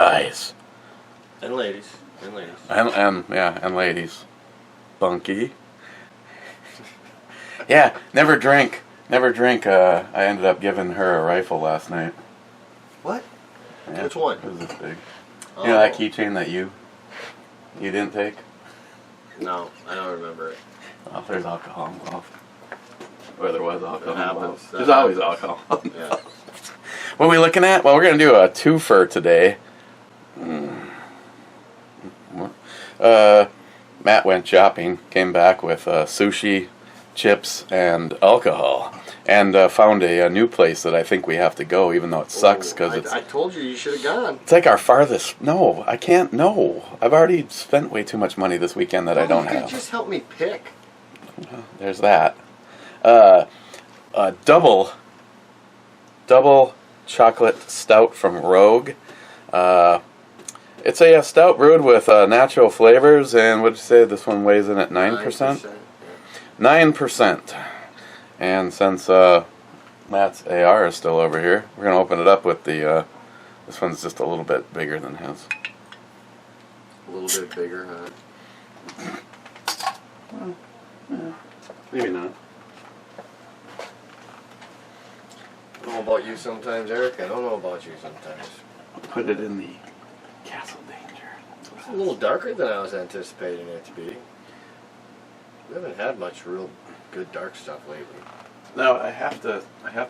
guys. And ladies. And ladies. And ladies. Bunky. Yeah, never drink. Never drink. I ended up giving her a rifle last night. What? Yeah, Which one? It was this big. Oh. You know that keychain that you didn't take? No, I don't remember it. Oh, there's alcohol involved. Or there was alcohol involved. There's always alcohol involved. Yeah. What are we looking at? Well, we're going to do a twofer today. Matt went shopping, came back with sushi, chips, and alcohol. And found a new place that I think we have to go, even though it sucks because it's... I told you should have gone. It's like our farthest... No, I can't. No. I've already spent way too much money this weekend that I don't have. Just help me pick. Well, there's that. Double chocolate stout from Rogue. It's a stout brewed with natural flavors, and what did you say? This one weighs in at 9%? 9%. And since Matt's AR is still over here, we're going to open it up with the... this one's just a little bit bigger than his. A little bit bigger, huh? Well, yeah, maybe not. I don't know about you sometimes, Eric. I don't know about you sometimes. I'll put it in the Castle Danger. It's a little darker than I was anticipating it to be. We haven't had much real good dark stuff lately. No, I have to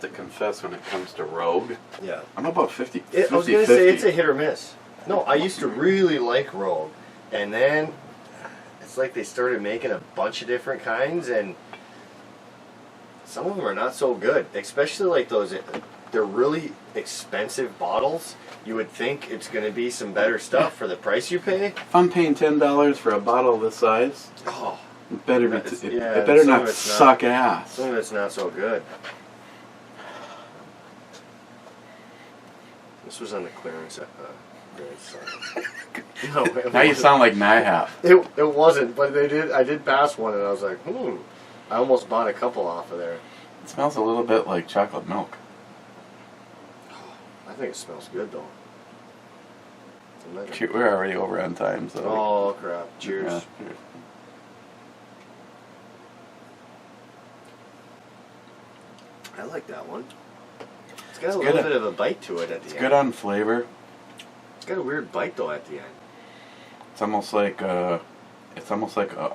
confess when it comes to Rogue. Yeah. I'm about 50. I was going to say it's a hit or miss. No, I used to really like Rogue, and then it's like they started making a bunch of different kinds, and some of them are not so good. Especially like those, they're really expensive bottles. You would think it's going to be some better stuff for the price you pay. If I'm paying $10 for a bottle this size, oh, it better be. It better not suck ass. Some of it's not so good. This was on the clearance. No, now you sound like Nyhap. It wasn't, but I did pass one, and I was like, I almost bought a couple off of there. It smells a little bit like chocolate milk. I think it smells good though. We're already over on time, so. Oh crap! Cheers. Yeah, cheers. I like that one. It's got a little bit of a bite to it at the end. It's good on flavor. It's got a weird bite though at the end. It's almost like a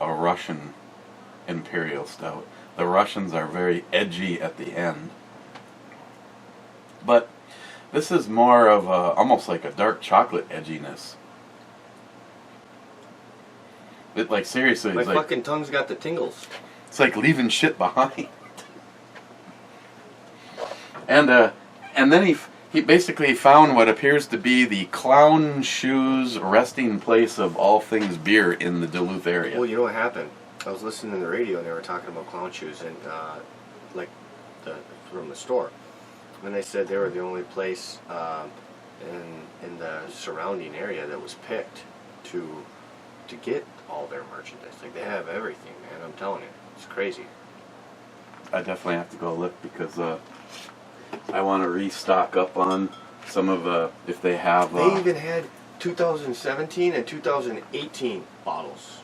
Russian imperial stout. The Russians are very edgy at the end, but this is more of almost like a dark chocolate edginess. Like seriously, my it's fucking tongue's got the tingles. It's like leaving shit behind. And then he basically found what appears to be the clown shoes resting place of all things beer in the Duluth area. Well, you know what happened? I was listening to the radio and they were talking about clown shoes and from the store. And they said they were the only place in the surrounding area that was picked to get all their merchandise. Like they have everything, man. I'm telling you, it's crazy. I definitely have to go look because I want to restock up on some of if they have. They even had 2017 and 2018 bottles.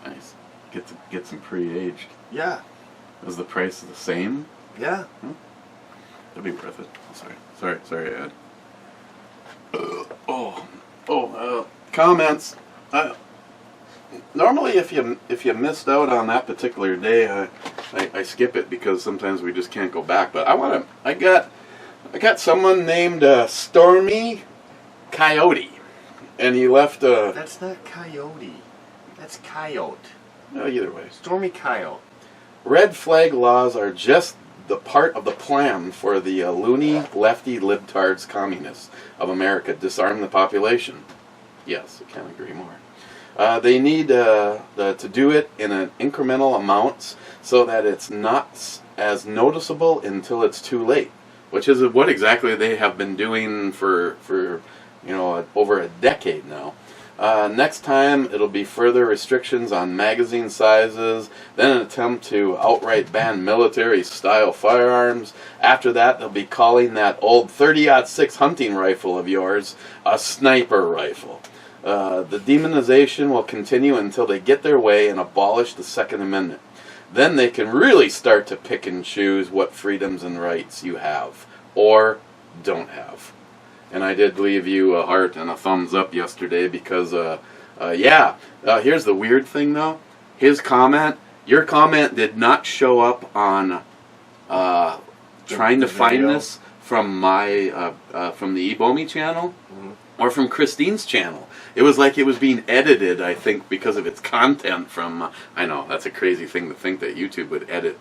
Nice. Get some pre-aged. Yeah. Was the price the same? Yeah. That'd be worth it. Sorry, Ed. Comments. Normally, if you missed out on that particular day, I skip it because sometimes we just can't go back. But I got someone named Stormy Coyote, and he left. That's not coyote. That's coyote. No, either way. Stormy Coyote. Red flag laws are just the part of the plan for the loony, lefty, libtards communists of America disarm the population. Yes, I can't agree more. They need to do it in an incremental amounts so that it's not as noticeable until it's too late, which is what exactly they have been doing for over a decade now. Next time, it'll be further restrictions on magazine sizes, then an attempt to outright ban military-style firearms. After that, they'll be calling that old 30-06 hunting rifle of yours a sniper rifle. The demonization will continue until they get their way and abolish the Second Amendment. Then they can really start to pick and choose what freedoms and rights you have, or don't have. And I did leave you a heart and a thumbs up yesterday because, here's the weird thing though. Your comment did not show up on trying to find this from my, from the ebomey channel or from Christine's channel. It was like it was being edited, I think, because of its content from, I know, that's a crazy thing to think that YouTube would edit,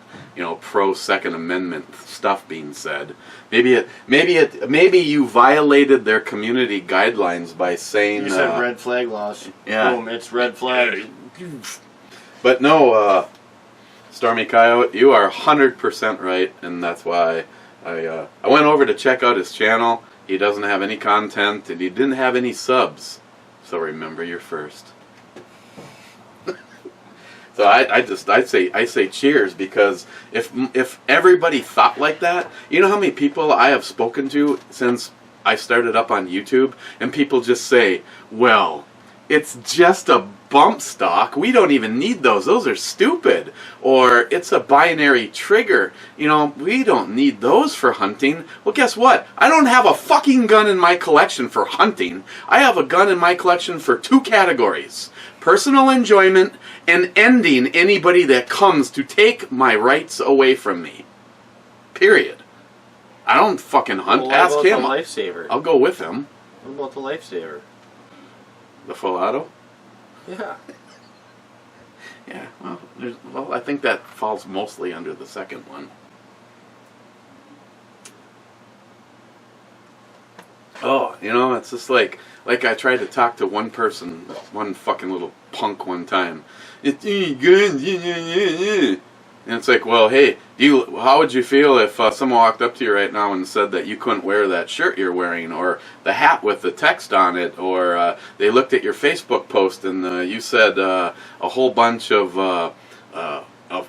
pro-Second Amendment stuff being said. Maybe you violated their community guidelines by saying... You said red flag laws. Yeah. Boom, it's red flag. But no, Stormy Coyote, you are 100% right, and that's why I went over to check out his channel. He doesn't have any content, and he didn't have any subs. So remember your first. So I say cheers, because if everybody thought like that, you know how many people I have spoken to since I started up on YouTube, and people just say, well, it's just a bump stock. We don't even need those. Those are stupid. Or it's a binary trigger. We don't need those for hunting. Well, guess what? I don't have a fucking gun in my collection for hunting. I have a gun in my collection for two categories: personal enjoyment and ending anybody that comes to take my rights away from me. Period. I don't fucking hunt. Well, Ask him. The lifesaver. I'll go with him. What about the lifesaver? The full auto? Yeah. Yeah, well, I think that falls mostly under the second one. Oh, it's just like I tried to talk to one person, one fucking little punk one time. And it's like, well, hey, how would you feel if someone walked up to you right now and said that you couldn't wear that shirt you're wearing, or the hat with the text on it, or they looked at your Facebook post and you said a whole bunch of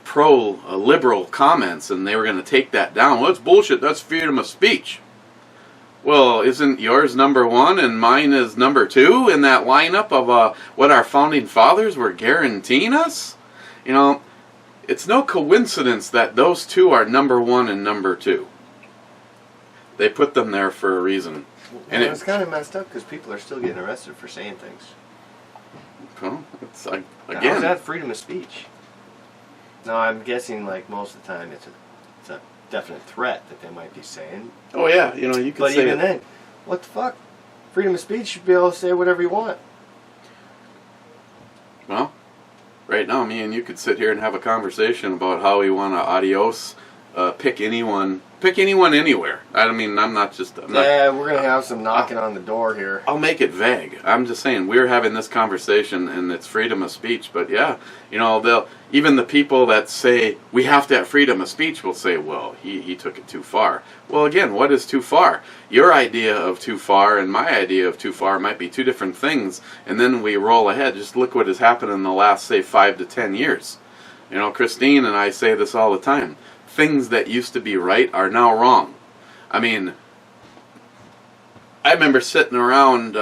pro-liberal comments, and they were going to take that down? Well, that's bullshit. That's freedom of speech. Well, isn't yours number one and mine is number two in that lineup of what our founding fathers were guaranteeing us? It's no coincidence that those two are number one and number two. They put them there for a reason. And it's kind of messed up because people are still getting arrested for saying things. Well, it's again. How's that freedom of speech? No, I'm guessing like most of the time it's a definite threat that they might be saying. Oh yeah, you could but say. But even then, what the fuck? Freedom of speech, you should be able to say whatever you want. Well, right now, me and you could sit here and have a conversation about how we want to adios, pick anyone anywhere. I'm not. Yeah, we're gonna have some knocking on the door here. I'll make it vague. I'm just saying we're having this conversation and it's freedom of speech. But yeah, even the people that say we have to have freedom of speech will say, well, he took it too far. Well, again, what is too far? Your idea of too far and my idea of too far might be two different things. And then we roll ahead. Just look what has happened in the last, say, 5 to 10 years. Christine and I say this all the time. Things that used to be right are now wrong. I remember sitting around,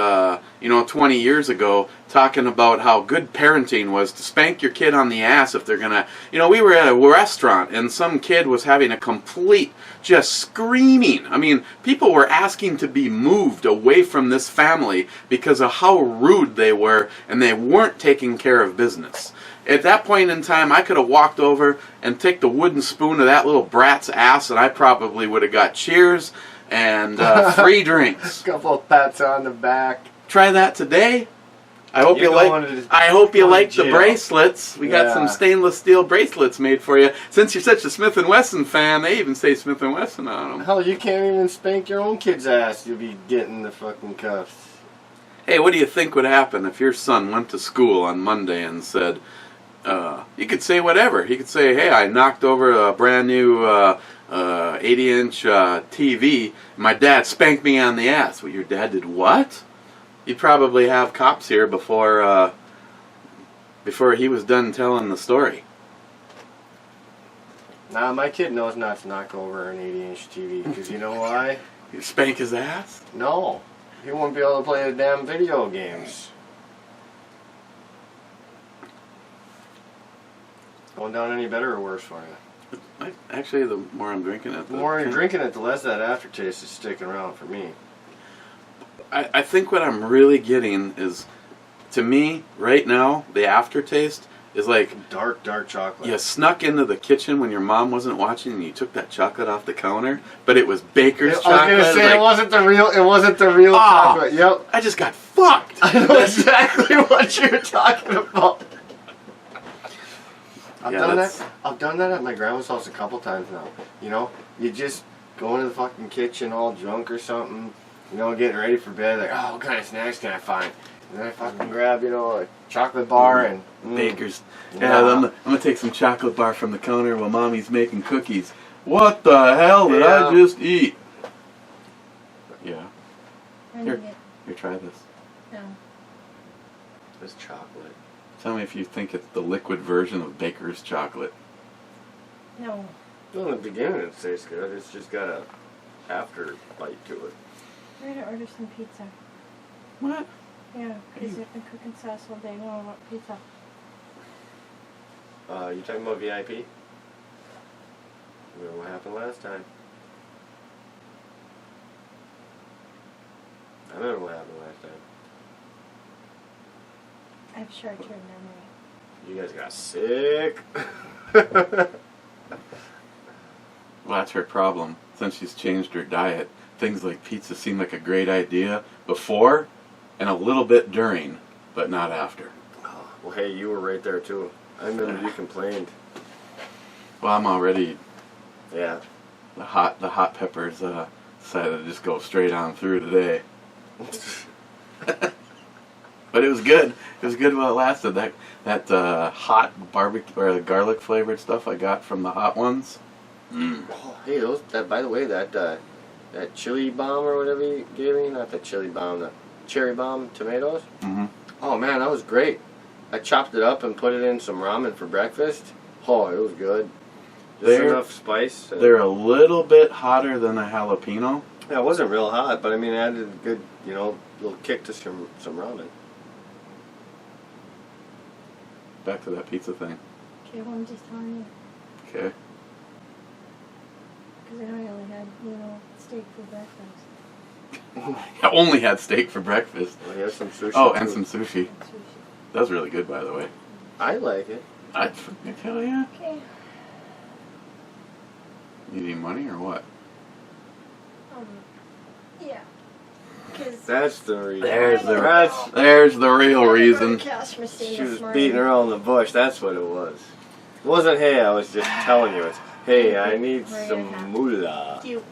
20 years ago talking about how good parenting was to spank your kid on the ass if they're gonna, we were at a restaurant and some kid was having a complete, just screaming. People were asking to be moved away from this family because of how rude they were, and they weren't taking care of business. At that point in time, I could have walked over and take the wooden spoon of that little brat's ass, and I probably would have got cheers and free drinks. A couple of pats on the back. Try that today. I hope you like the bracelets. We got some stainless steel bracelets made for you. Since you're such a Smith & Wesson fan, they even say Smith & Wesson on them. Hell, you can't even spank your own kid's ass. You'll be getting the fucking cuffs. Hey, what do you think would happen if your son went to school on Monday and said, you could say whatever. He could say, hey, I knocked over a brand new 80-inch TV. My dad spanked me on the ass. Well, your dad did what? You'd probably have cops here before he was done telling the story. Nah, my kid knows not to knock over an 80-inch TV, because you know why? You spank his ass? No. He won't be able to play the damn video games. Going down any better or worse for you? Actually, the more I'm drinking it, The more you're drinking it, the less that aftertaste is sticking around for me. I think what I'm really getting is, to me, right now, the aftertaste is like Dark chocolate. you snuck into the kitchen when your mom wasn't watching and you took that chocolate off the counter, but it was Baker's chocolate. I was gonna say like, it wasn't the real chocolate. Yep. I just got fucked. I know exactly what you're talking about. I've done that at my grandma's house a couple times now. You know, you just go into the fucking kitchen all drunk or something, you know, getting ready for bed, like, oh, what kind of snacks can I find? And then I fucking grab, you know, a chocolate bar and... Baker's. Yeah, I'm going to take some chocolate bar from the counter while Mommy's making cookies. What the hell did I just eat? Yeah. Here, try this. No. It's chocolate. Tell me if you think it's the liquid version of Baker's chocolate. No. Well, in the beginning it tastes good. It's just got a after bite to it. We're going to order some pizza. What? Yeah, because I've been cooking sauce all day. No, I want pizza. You talking about VIP? Remember what happened last time? I remember what happened last time. I have short-term memory. You guys got sick. Well, that's her problem. Since she's changed her diet, things like pizza seem like a great idea before and a little bit during, but not after. Well, hey, you were right there too. I remember you complained. Well, I'm already... Yeah. The hot peppers decided to just go straight on through today. But it was good. It was good while it lasted. That hot barbecue or garlic flavored stuff I got from the hot ones. Oh, hey, by the way, that chili bomb or whatever you gave me, not the chili bomb, the cherry bomb tomatoes. Mm-hmm. Oh man, that was great. I chopped it up and put it in some ramen for breakfast. Oh, it was good. Just enough spice. They're a little bit hotter than a jalapeno. Yeah, it wasn't real hot, but I mean, it added a good, you know, little kick to some ramen. Back to that pizza thing. Okay, well, I'm just telling you. Okay. Because I only had, you know, steak for breakfast. I only had steak for breakfast. Well, here's some sushi. Oh, too. and some sushi. And sushi. That was really good, by the way. I like it. I'd fucking tell you. Okay. You need money or what? Yeah. Because That's the reason. There's the real reason. cash machine She this was morning. beating around the bush. That's what it was. It wasn't, hey, I was just telling you. It's, hey, I need We're some gonna have- moolah. You.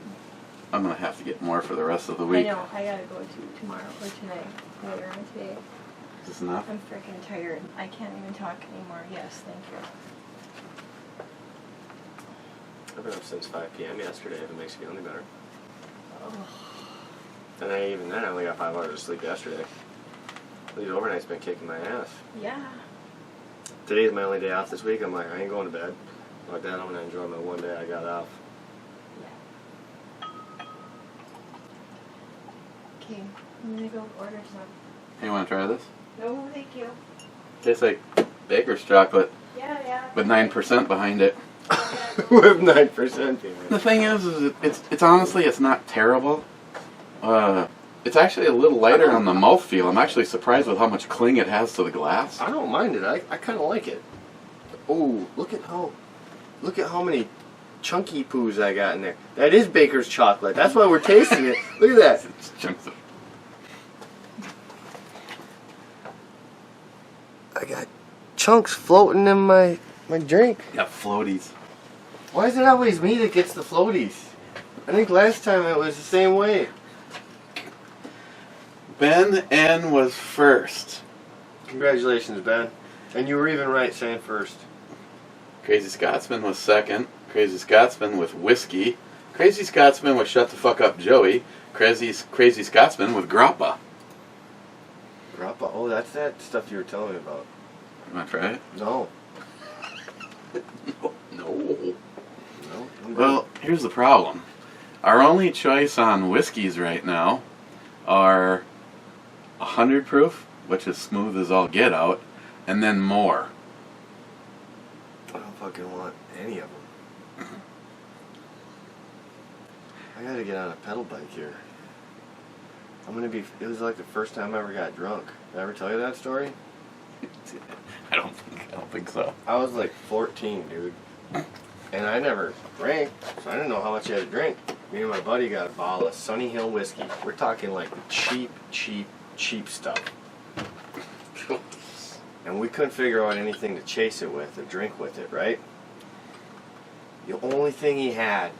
I'm gonna have to get more for the rest of the I week. know. I gotta go to tomorrow or tonight. Later on today. Is this enough? I'm freaking tired. I can't even talk anymore. Yes, thank you. I've been up since 5 p.m. yesterday, if it makes you feel any better. Oh. And even then, I only got 5 hours of sleep yesterday. These overnight's been kicking my ass. Yeah. Today's my only day off this week. I'm like, I ain't going to bed. Like that, I'm going to enjoy my one day I got off. Okay, I'm gonna go order some. Hey, you wanna try this? No, thank you. Tastes like Baker's chocolate, Yeah. with 9% behind it. With 9% behind The thing is it's honestly, it's not terrible. It's actually a little lighter on the mouthfeel. I'm actually surprised with how much cling it has to the glass. I don't mind it. I kind of like it. Oh, look at how many chunky poos I got in there. That is Baker's chocolate. That's why we're tasting it. Look at that. It's chunks of... I got chunks floating in my drink. Got floaties. Why is it always me that gets the floaties? I think last time it was the same way. Ben N was first. Congratulations, Ben. And you were even right saying first. Crazy Scotsman was second. Crazy Scotsman with whiskey. Crazy Scotsman with Shut the Fuck Up Joey. Crazy Scotsman with grappa. Grappa. Oh, that's that stuff you were telling me about. You want to try it? No. No. No. I'm Well, here's the problem. Our only choice on whiskeys right now are 100 proof, which is smooth as all get out, and then more. good. I don't fucking want any of them. I gotta get on a pedal bike here. It was like the first time I ever got drunk. Did I ever tell you that story? I don't think so. I was like 14, dude. And I never drank, so I didn't know how much I had to drink. Me and my buddy got a bottle of Sunny Hill whiskey. We're talking like the cheap stuff. And we couldn't figure out anything to chase it with or drink with it, right? The only thing he had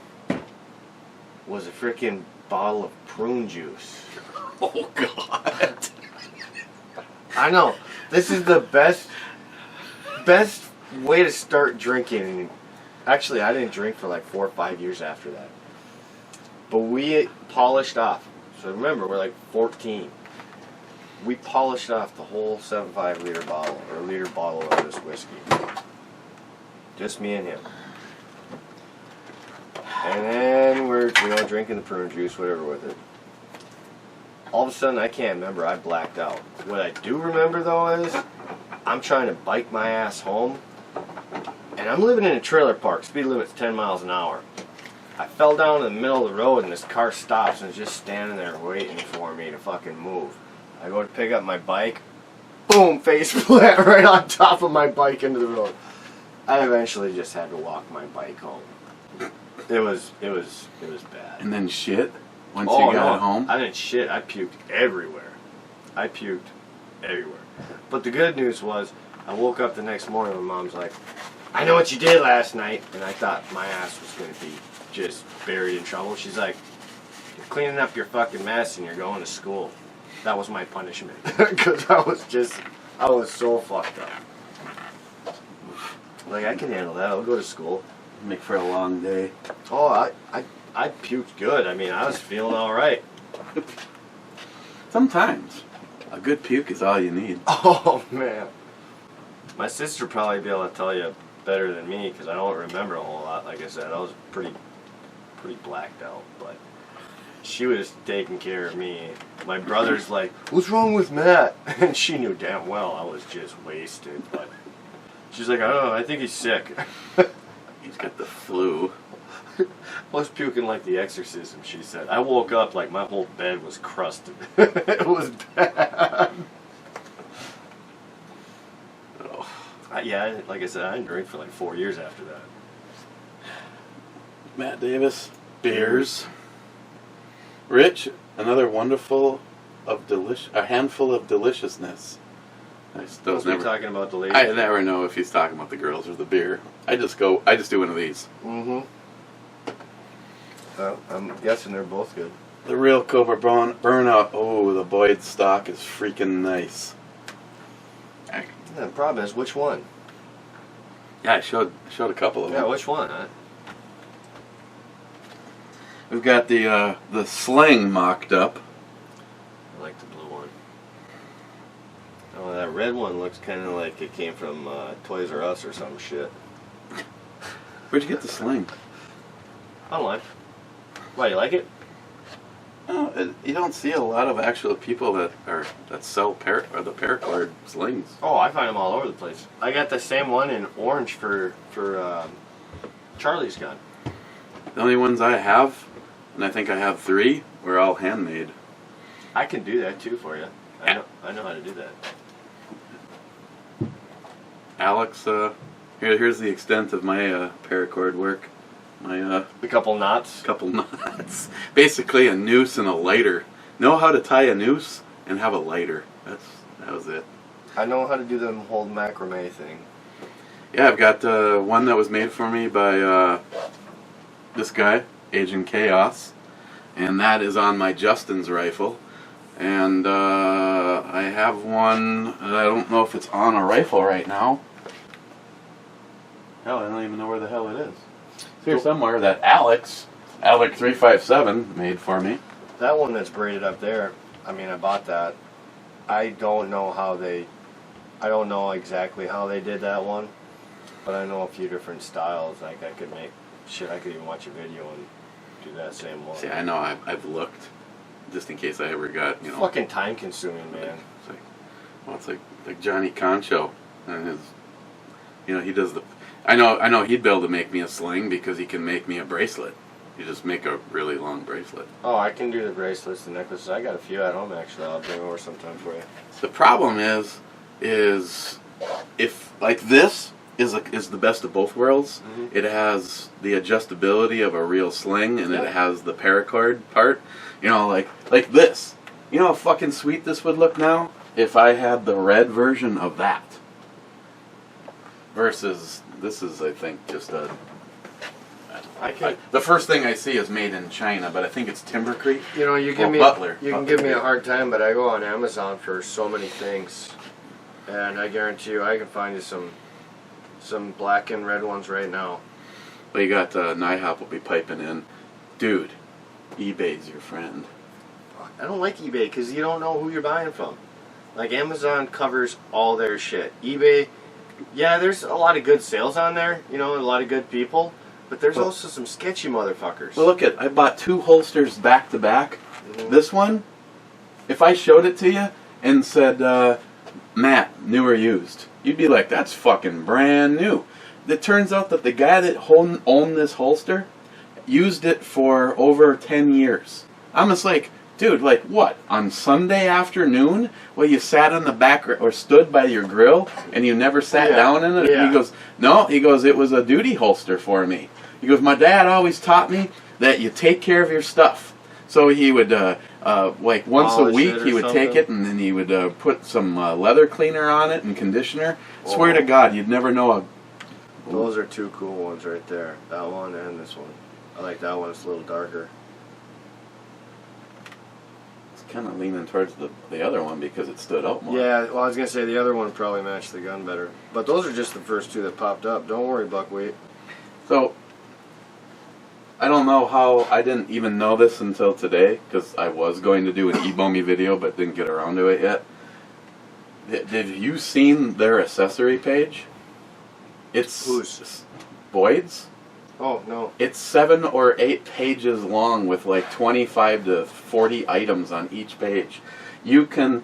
was a freaking bottle of prune juice. Oh, God. I know. This is the best way to start drinking. Actually, I didn't drink for like 4 or 5 years after that. But we polished off. So remember, we're like 14. We polished off the whole 7.5 liter bottle, or liter bottle of this whiskey. Just me and him. And then we're, drinking the prune juice, whatever with it. All of a sudden, I can't remember. I blacked out. What I do remember, though, is I'm trying to bike my ass home. And I'm living in a trailer park. Speed limit's 10 miles an hour. I fell down in the middle of the road, and this car stops and is just standing there waiting for me to fucking move. I go to pick up my bike. Boom! Face plant right on top of my bike into the road. I eventually just had to walk my bike home. It was bad. And then shit once you got home? I didn't shit. I puked everywhere. But the good news was, I woke up the next morning and Mom's like, I know what you did last night. And I thought my ass was going to be just buried in trouble. She's like, you're cleaning up your fucking mess and you're going to school. That was my punishment. Because I was so fucked up. Like, I can handle that. I'll go to school. Make for a long day. Oh, I puked good. I mean, I was feeling all right. Sometimes. A good puke is all you need. Oh, man. My sister probably be able to tell you better than me because I don't remember a whole lot. Like I said, I was pretty blacked out, but she was taking care of me. My brother's like, what's wrong with Matt? And she knew damn well I was just wasted, but she's like, I don't know, I think he's sick. He's got the flu. I was puking like the exorcism, she said. I woke up like my whole bed was crusted. It was bad. Oh. Yeah, like I said, I didn't drink for like 4 years after that. Matt Davis, beers. Rich, another a handful of deliciousness. I still Was never we talking about the ladies? I never know if he's talking about the girls or the beer. I just do one of these. Mm-hmm. I'm guessing they're both good. The real Cobra Burnout. Oh, the Boyd stock is freaking nice. Yeah, the problem is, which one? Yeah, I showed a couple of them. Yeah, which one? Huh? We've got the sling mocked up. I like the blue one. Oh, that red one looks kind of like it came from Toys R Us or some shit. Where'd you get the sling? Online. Why, you like it? Oh, you don't see a lot of actual people that sell the paracord slings. Oh, I find them all over the place. I got the same one in orange for Charlie's gun. The only ones I have, and I think I have 3, were all handmade. I can do that too for you. I know how to do that. Alex, here's the extent of my paracord work. My The couple knots. couple knots. Basically a noose and a lighter. Know how to tie a noose and have a lighter. That was it. I know how to do the whole macrame thing. Yeah, I've got one that was made for me by this guy, Agent Chaos, and that is on my Justin's rifle. And I have one that I don't know if it's on a rifle right now. Hell, I don't even know where the hell it is. It's here somewhere that Alex 357 made for me. That one that's braided up there, I mean, I bought that I don't know how they. I don't know exactly how they did that one, but I know a few different styles. Like I could make shit. I could even watch a video and do that same one. See, I know I've looked, just in case I ever got, you know. Fucking time consuming, man. It's like, well, it's like Johnny Concho and his, you know, he does the. I know he'd be able to make me a sling because he can make me a bracelet. You just make a really long bracelet. Oh, I can do the bracelets, the necklaces. I got a few at home actually. I'll bring over sometime for you. The problem is if like this is the best of both worlds. Mm-hmm. It has the adjustability of a real sling, and Yeah. it has the paracord part. You know, like this. You know how fucking sweet this would look now if I had the red version of that. Versus this is, I think, just a. The first thing I see is made in China, but I think it's Timber Creek. You know, you give Well, me Butler. you can give me a hard time, but I go on Amazon for so many things, and I guarantee you, I can find you some black and red ones right now. Well, you got NIHOP will be piping in, dude. eBay's your friend. I don't like eBay because you don't know who you're buying from. Like Amazon covers all their shit. eBay, yeah, there's a lot of good sales on there. You know, a lot of good people. But there's also some sketchy motherfuckers. Well, look I bought 2 holsters back to back. Mhm. This one, if I showed it to you and said, Matt, new or used, you'd be like, that's fucking brand new. It turns out that the guy that owned this holster used it for over 10 years. I'm just like, dude, like what? On Sunday afternoon, while you sat on the back or stood by your grill and you never sat down in it? Yeah. He goes, no, he goes, it was a duty holster for me. He goes, my dad always taught me that you take care of your stuff. So he would, like once a Polish week, it or he would take something? it and then he would put some leather cleaner on it and conditioner. Swear to God, you'd never know a... Those are 2 cool ones right there. That one and this one. I like that one. It's a little darker. It's kind of leaning towards the other one because it stood out more. Yeah, well, I was gonna say the other one probably matched the gun better. But those are just the first 2 that popped up. Don't worry, Buckwheat. So, I don't know how, I didn't even know this until today, because I was going to do an ebomey video, but didn't get around to it yet. Have you seen their accessory page? It's Whose? Boyd's. Oh no. It's 7 or 8 pages long with like 25 to 40 items on each page. You can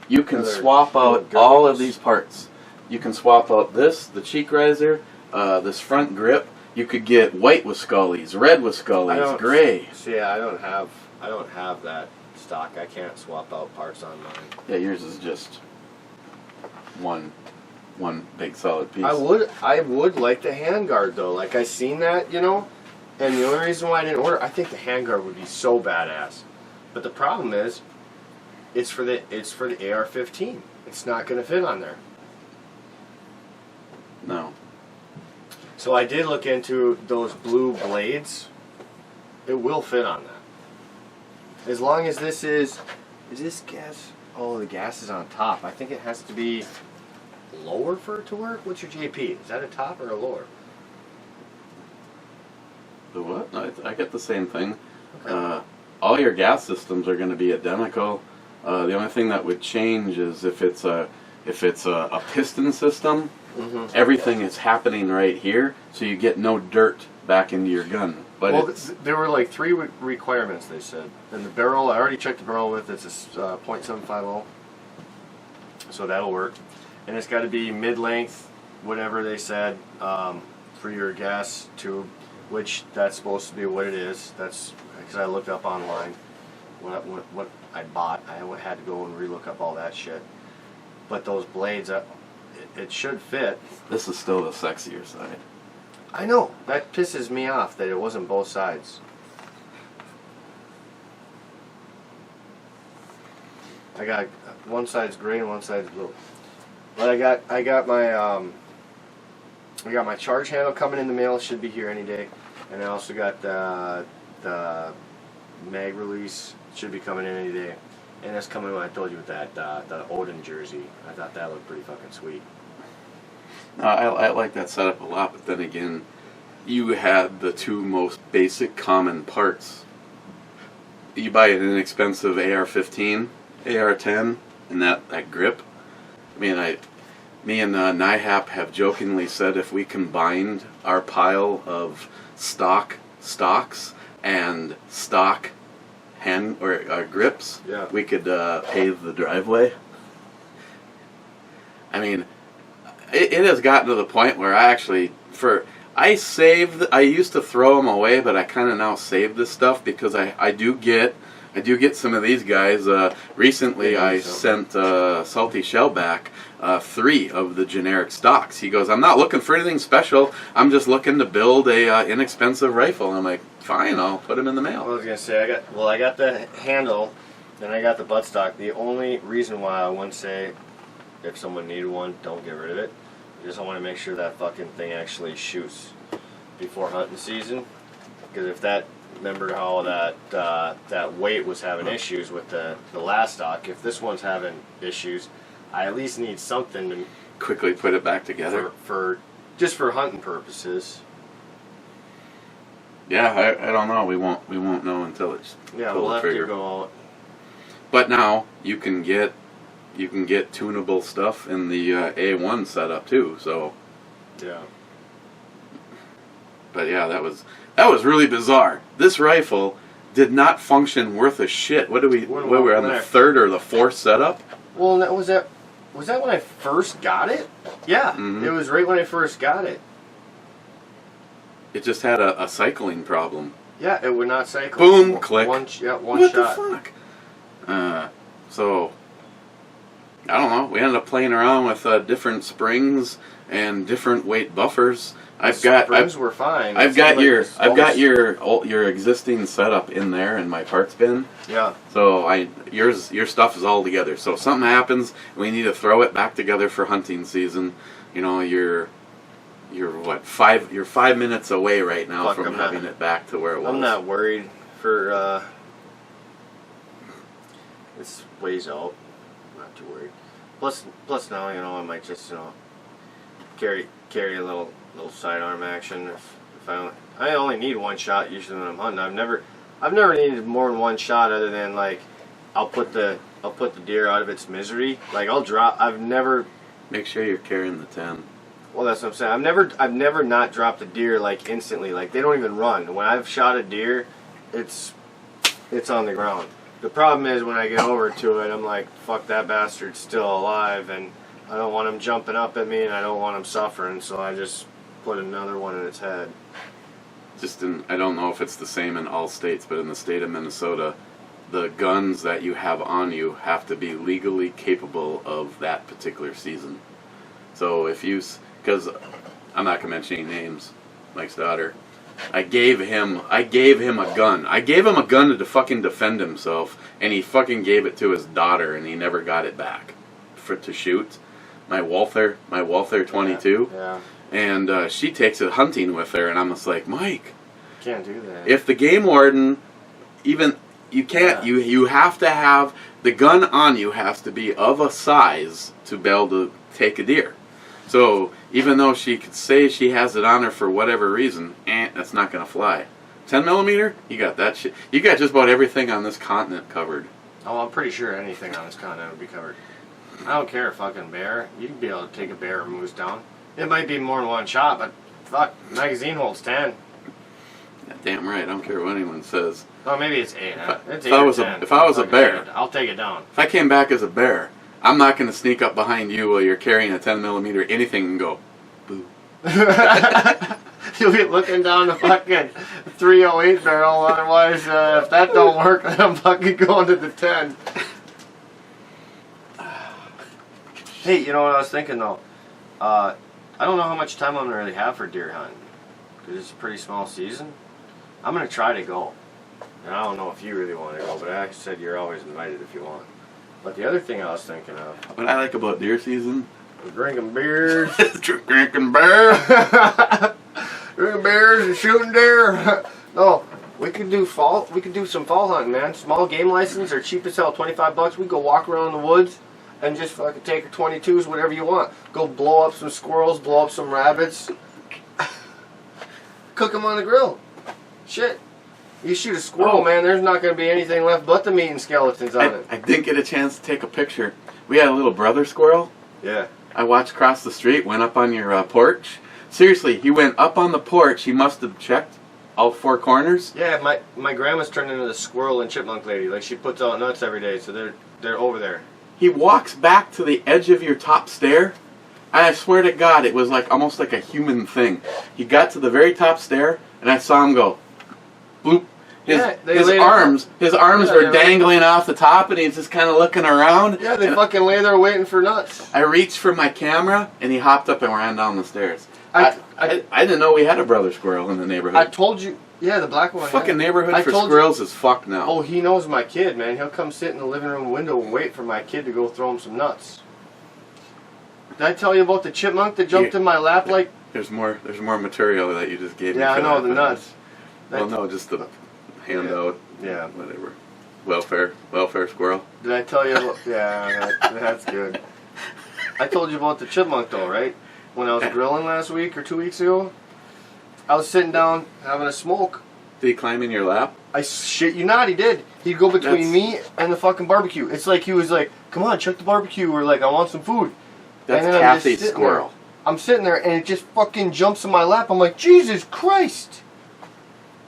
Other swap out little all of girdles. these parts. You can swap out this, the cheek riser, this front grip. You could get white with scullies, red with scullies, gray. See, I don't have that stock. I can't swap out parts on mine. Yeah, yours is just one big solid piece. I would like the handguard though. Like I seen that, you know, and the only reason why I didn't order, I think the handguard would be so badass. But the problem is, it's for the AR-15. It's not going to fit on there. No. So I did look into those blue blades. It will fit on that. As long as this is this gas? Oh, the gas is on top. I think it has to be lower for it to work. What's your JP? Is that a top or a lower? The what? I get the same thing. Okay. All your gas systems are going to be identical. The only thing that would change is if it's a piston system. Mm-hmm. Everything is happening right here, so you get no dirt back into your gun. But Well, it's, there were like 3 requirements they said. And the barrel, I already checked the barrel width. It's a .750, so that'll work. And it's got to be mid-length, whatever they said, for your gas tube, which that's supposed to be what it is. That's because I looked up online what I bought. I had to go and relook up all that shit. But those blades, it should fit. this is still the sexier side. I know. That pisses me off that it wasn't both sides. I got one side's gray and one side's blue. But I got my charge handle coming in the mail. Should be here any day. And I also got the mag release. Should be coming in any day. And that's coming when I told you with that the Odin jersey. I thought that looked pretty fucking sweet. I like that setup a lot, but then again, you had the 2 most basic common parts. You buy an inexpensive AR-15, AR-10, and that grip. I mean, me and NIHAP have jokingly said if we combined our pile of stocks and stock hand or grips, Yeah. we could pave the driveway. I mean, it has gotten to the point where I used to throw them away, but I kind of now save this stuff because I do get some of these guys. Recently, I sent Salty Shell back 3 of the generic stocks. He goes, I'm not looking for anything special. I'm just looking to build a inexpensive rifle. And I'm like, fine, I'll put them in the mail. I was gonna say I got the handle, and I got the buttstock. The only reason why I wouldn't say if someone needed one, don't get rid of it. I just want to make sure that fucking thing actually shoots before hunting season. Because if that, remember how that weight was having issues with the last stock. If this one's having issues, I at least need something to Quickly put it back together. for just for hunting purposes. Yeah, I don't know. We won't know until it's Yeah, pull we'll the have trigger. to go out. But now you can get tunable stuff in the A1 setup too. So, Yeah. but yeah, that was really bizarre. This rifle did not function worth a shit. What we're on the 3rd or the 4th setup? Well, was that when I first got it? Yeah, Mhm. It was right when I first got it. It just had a cycling problem. Yeah, it would not cycle. Boom, click. One shot. What the fuck? So, I don't know. We ended up playing around with different springs and different weight buffers. Springs were fine. I've got your existing setup in there in my parts bin. Yeah. So your stuff is all together. So if something happens, we need to throw it back together for hunting season. You know, you're 5 minutes away right now Fuck, from I'm having it back to where it was. I'm not worried for it's ways out. I'm not too worried. Plus now, you know, I might just, you know, carry a little sidearm action if I only need one shot usually when I'm hunting. I've never needed more than one shot other than like I'll put the deer out of its misery. Like I've never. Make sure you're carrying the 10. Well, that's what I'm saying. I've never not dropped a deer like instantly. Like they don't even run. When I've shot a deer, it's on the ground. The problem is when I get over to it, I'm like, fuck, that bastard's still alive, and I don't want him jumping up at me, and I don't want him suffering, so I just put another one in its head. I don't know if it's the same in all states, but in the state of Minnesota, the guns that you have on you have to be legally capable of that particular season. So because I'm not gonna mention any names, Mike's daughter, I gave him a gun. I gave him a gun to fucking defend himself, and he fucking gave it to his daughter, and he never got it back to shoot. My Walther 22. Yeah. And she takes it hunting with her, and I'm just like, Mike, Can't do that. if the game warden, you can't, you have to have, the gun on you has to be of a size to be able to take a deer. So even though she could say she has it on her for whatever reason, that's not going to fly. 10 millimeter, you got that shit. You got just about everything on this continent covered. Oh, I'm pretty sure anything on this continent would be covered. I don't care, fucking bear. You'd be able to take a bear or moose down. It might be more than one shot, but fuck, magazine holds 10. Yeah, damn right, I don't care what anyone says. Oh, maybe it's 8. It's 8 if I or was 10. if I was a bear, I'll take it down. if I came back as a bear, I'm not going to sneak up behind you while you're carrying a 10 millimeter anything and go, boo. You'll be looking down the fucking 308 barrel. Otherwise, if that don't work, then I'm fucking going to the 10. Hey, you know what I was thinking though? I don't know how much time I'm gonna really have for deer hunting because it's a pretty small season. I'm gonna try to go, and I don't know if you really want to go, but I said you're always invited if you want. But the other thing I was thinking of, What I like about deer season, drinking beers. drinking beer. Drinking beers and shooting deer. No, we could do fall. We could do some fall hunting, man. Small game license are cheap as hell, $25. We go walk around in the woods and just fucking take 22s, whatever you want. Go blow up some squirrels, blow up some rabbits, cook them on the grill. Shit, you shoot a squirrel, man. There's not going to be anything left but the meat and skeletons on it. I didn't get a chance to take a picture, We had a little brother squirrel. Yeah. I watched cross the street, went up on your porch. Seriously, he went up on the porch. He must have checked all 4 corners. Yeah, my grandma's turned into the squirrel and chipmunk lady. Like, she puts out nuts every day, so they're over there. He walks back to the edge of your top stair, and I swear to God, it was like almost like a human thing. He got to the very top stair, and I saw him go, bloop. His arms were dangling off the top, and he's just kind of looking around. Yeah, they fucking lay there waiting for nuts. I reached for my camera, and he hopped up and ran down the stairs. I didn't know we had a brother squirrel in the neighborhood. I told you. Yeah, the black one. Fucking neighborhood for squirrels is fucked now. Oh, he knows my kid, man. He'll come sit in the living room window and wait for my kid to go throw him some nuts. Did I tell you about the chipmunk that jumped in my lap like... There's more material that you just gave me. Yeah, I know, the nuts. Well, no, just the handout. Yeah. Whatever. Welfare squirrel. Did I tell you about... Yeah, that's good. I told you about the chipmunk, though, right? When I was grilling last week or 2 weeks ago, I was sitting down having a smoke. Did he climb in your lap? I shit you not, he did. He'd go between me and the fucking barbecue. It's like he was like, come on, check the barbecue, or like, I want some food. That's Kathy's squirrel. I'm sitting there and it just fucking jumps in my lap. I'm like, Jesus Christ.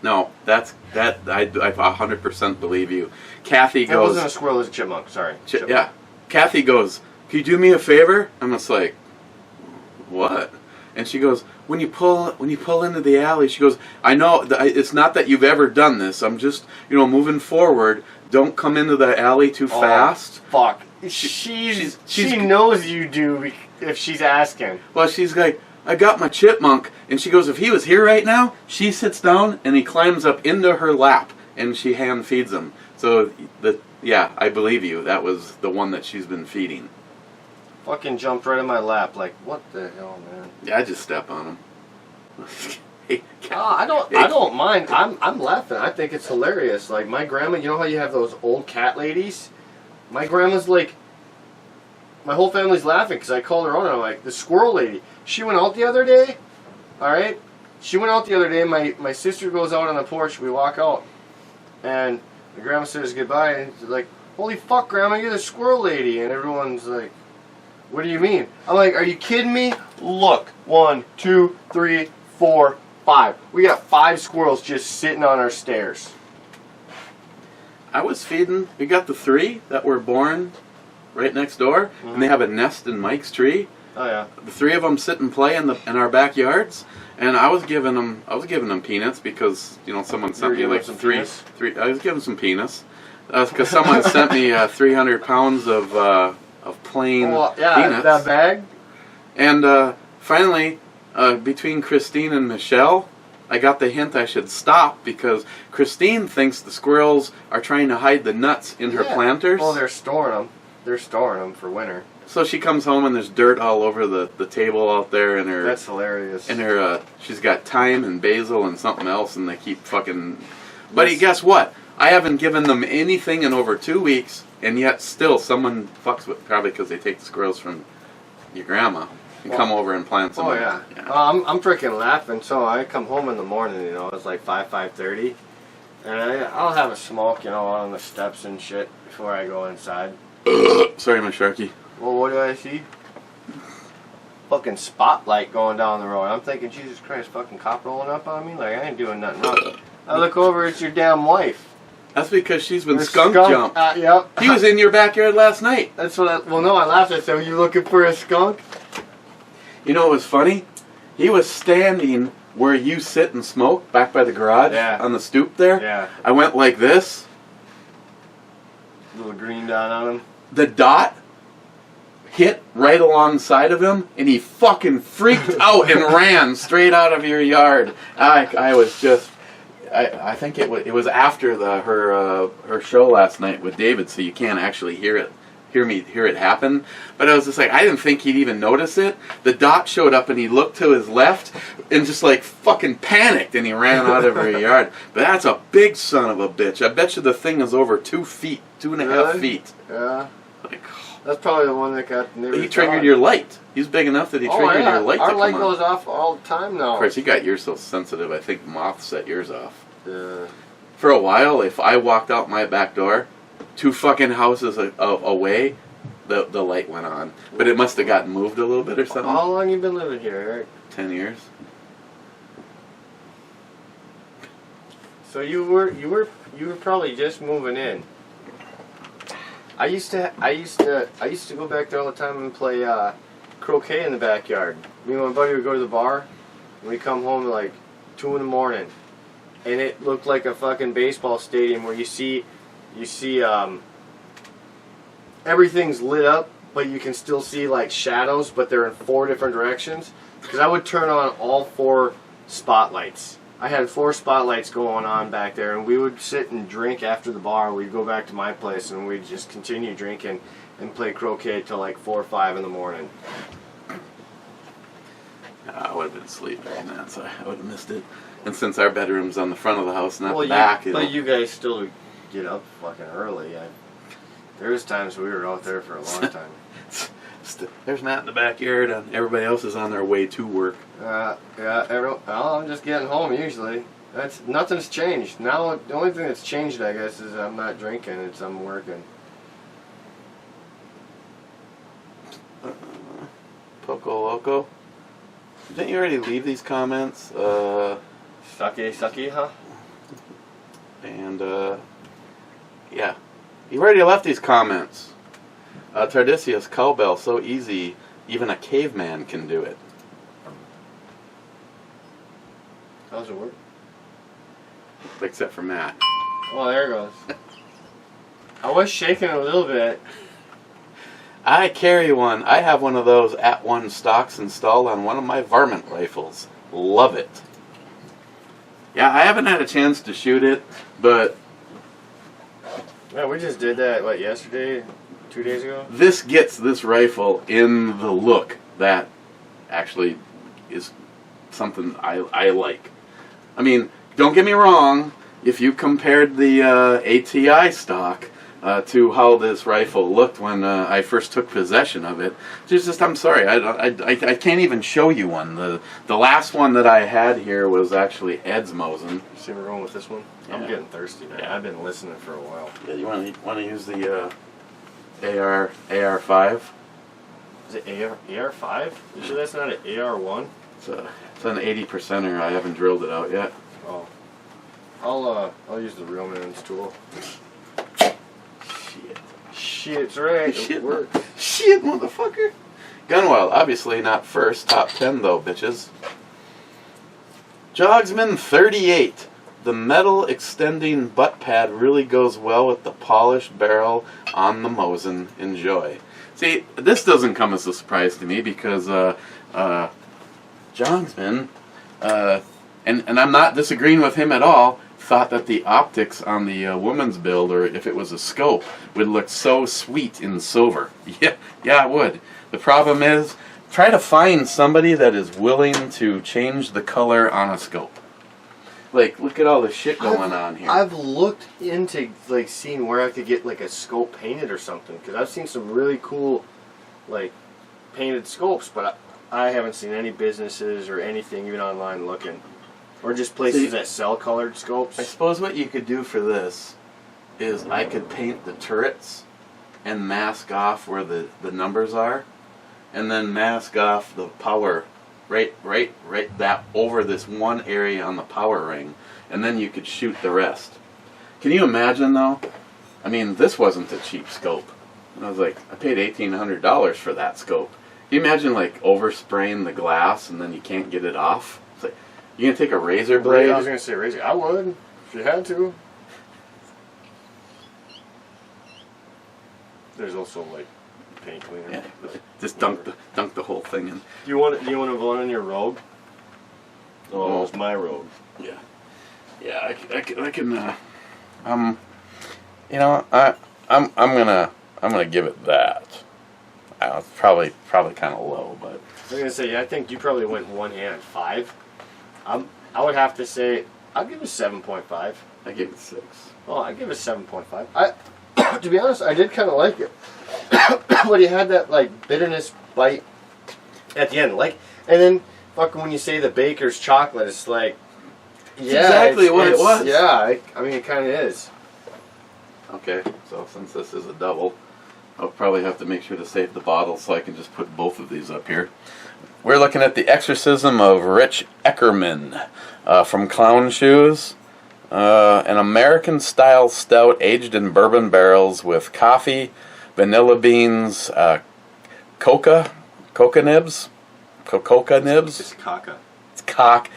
No, I 100% believe you. Kathy goes... It wasn't a squirrel, it was a chipmunk, sorry. Yeah. Kathy goes, can you do me a favor? I'm just like, what? And she goes, when you pull into the alley, she goes, I know, it's not that you've ever done this. I'm just, moving forward. Don't come into the alley too fast. Fuck. She knows you do if she's asking. Well, she's like, I got my chipmunk. And she goes, if he was here right now, she sits down and he climbs up into her lap and she hand feeds him. So, yeah, I believe you. That was the one that she's been feeding. Fucking jumped right in my lap. Like, what the hell, man? Yeah, I just step on him. Hey, I don't mind. I'm laughing. I think it's hilarious. Like, my grandma, you know how you have those old cat ladies? My grandma's like, my whole family's laughing because I called her on and I'm like, the squirrel lady. She went out the other day. Alright? She went out the other day. My sister goes out on the porch. We walk out. And my grandma says goodbye. And she's like, holy fuck, Grandma, you're the squirrel lady. And everyone's like, what do you mean? I'm like, are you kidding me? Look, 1, 2, 3, 4, 5. We got 5 squirrels just sitting on our stairs. I was feeding. We got the 3 that were born right next door, and they have a nest in Mike's tree. Oh yeah. The 3 of them sit and play in our backyards, and I was giving them peanuts because someone sent me like three. I was giving some peanuts because someone sent me 300 pounds of plain peanuts. That bag. And finally, between Christine and Michelle, I got the hint I should stop because Christine thinks the squirrels are trying to hide the nuts in her planters. Well, they're storing them. They're storing them for winter. So she comes home and there's dirt all over the table out there, and that's hilarious. And she's got thyme and basil and something else, and they keep fucking. But guess what? I haven't given them anything in over 2 weeks, and yet still someone fucks with, probably because they take the squirrels from your grandma and come over and plant some. Oh yeah. I'm freaking laughing. So I come home in the morning, it's like 5:30, and I'll have a smoke, on the steps and shit before I go inside. Sorry, my Sharky. Well, what do I see? Fucking spotlight going down the road. I'm thinking, Jesus Christ, fucking cop rolling up on me? Like, I ain't doing nothing wrong. I look over, it's your damn wife. That's because she's been skunk jumped. Yep. He was in your backyard last night. That's what I laughed. I said, you looking for a skunk? You know what was funny? He was standing where you sit and smoke, back by the garage, on the stoop there. Yeah. I went like this. Little green dot on him. The dot hit right alongside of him, and he fucking freaked out and ran straight out of your yard. I was just, I think it was after her show last night with David, so you can't actually hear it happen. But I was just like, I didn't think he'd even notice it. The dot showed up, and he looked to his left, and just like fucking panicked, and he ran out of her yard. But that's a big son of a bitch. I bet you the thing is over 2 feet, 2.5 feet. Yeah. Like, that's probably the one that got the he triggered your light. He's big enough that he triggered your light. Our light goes off all the time now. Of course, you got yours so sensitive. I think moths set yours off. Yeah. For a while, if I walked out my back door, 2 fucking houses away, the light went on. But it must have gotten moved a little bit or something. How long you been living here, Eric? 10 years. So you were probably just moving in. I used to go back there all the time and play croquet in the backyard. Me and my buddy would go to the bar, and we'd come home at like 2 in the morning, and it looked like a fucking baseball stadium where you see everything's lit up, but you can still see like shadows, but they're in 4 different directions. Because I would turn on all 4 spotlights. I had 4 spotlights going on back there, and we would sit and drink after the bar. We'd go back to my place, and we'd just continue drinking and play croquet till like 4 or 5 in the morning. I would have been sleeping in that, so I would have missed it. And since our bedroom's on the front of the house, not the back, but you guys still get up fucking early. There was times we were out there for a long time. There's Matt in the backyard, and everybody else is on their way to work. Yeah, well, I'm just getting home usually. Nothing's changed. Now, the only thing that's changed, I guess, is I'm not drinking, it's I'm working. Poco Loco. Didn't you already leave these comments? Sucky, huh? And, yeah. You've already left these comments. Tardisius, cowbell, so easy, even a caveman can do it. How's it work? Except for Matt. Oh, there it goes. I was shaking a little bit. I carry one. I have one of those @1 stocks installed on one of my varmint rifles. Love it. Yeah, I haven't had a chance to shoot it, but Yeah, we just did that, what, yesterday? 2 days ago? this gets this rifle in the look that actually is something I like. I mean, don't get me wrong, if you compared the ATI stock to how this rifle looked when I first took possession of it, just I'm sorry, I can't even show you one. The last one that I had here was actually Ed's Mosin. See, we're going with this one? I'm Yeah. getting thirsty, man. Yeah. I've been listening for a while. Yeah, you want to use the AR5? Is it AR5? You sure that's not an AR1? It's an 80%er. I haven't drilled it out yet. Oh. I'll use the real man's tool. Shit. Shit's right. Shit, It worked. Shit, motherfucker. Gunwell, obviously not first. Top 10 though, bitches. Jogsman 38. The metal extending butt pad really goes well with the polished barrel on the Mosin. Enjoy. See, this doesn't come as a surprise to me because Jogsman, and I'm not disagreeing with him at all, thought that the optics on the woman's build, or if it was a scope, would look so sweet in silver. Yeah, it would. The problem is, try to find somebody that is willing to change the color on a scope. Like, look at all the shit going on here. I've looked into like seeing where I could get like a scope painted or something, because I've seen some really cool like painted scopes, but I haven't seen any businesses or anything even online looking, or just places that sell colored scopes. I suppose what you could do for this is I could paint the turrets and mask off where the numbers are, and then mask off the power right that over this one area on the power ring, and then you could shoot the rest. Can you imagine though? I mean, this wasn't a cheap scope. I was like, I paid $1,800 for that scope. Can you imagine like overspraying the glass and then you can't get it off? It's like, you gonna take a razor blade? I was gonna say razor. I would if you had to. There's also like paint cleaner. Yeah, just dunk the whole thing in. Do you want to vote on your rogue? Oh, it's my rogue. Yeah, I can. You know, I'm gonna give it that. I don't know, it's probably kind of low, but I was gonna say, yeah, I think you probably went one hand at 5. I would have to say I'll give it 7.5. I give it 6. Oh, I give it 7.5. To be honest, I did kind of like it, but you had that like bitterness bite at the end, like, and then fucking when you say the baker's chocolate, it's like, yeah, exactly what it was. Yeah, I mean it kind of is. Okay, so since this is a double, I'll probably have to make sure to save the bottle so I can just put both of these up here. We're looking at The Exorcism of Rich Eckerman from Clown Shoes. An American-style stout aged in bourbon barrels with coffee, vanilla beans, coca nibs. Coca nibs? It's caca. It's cock.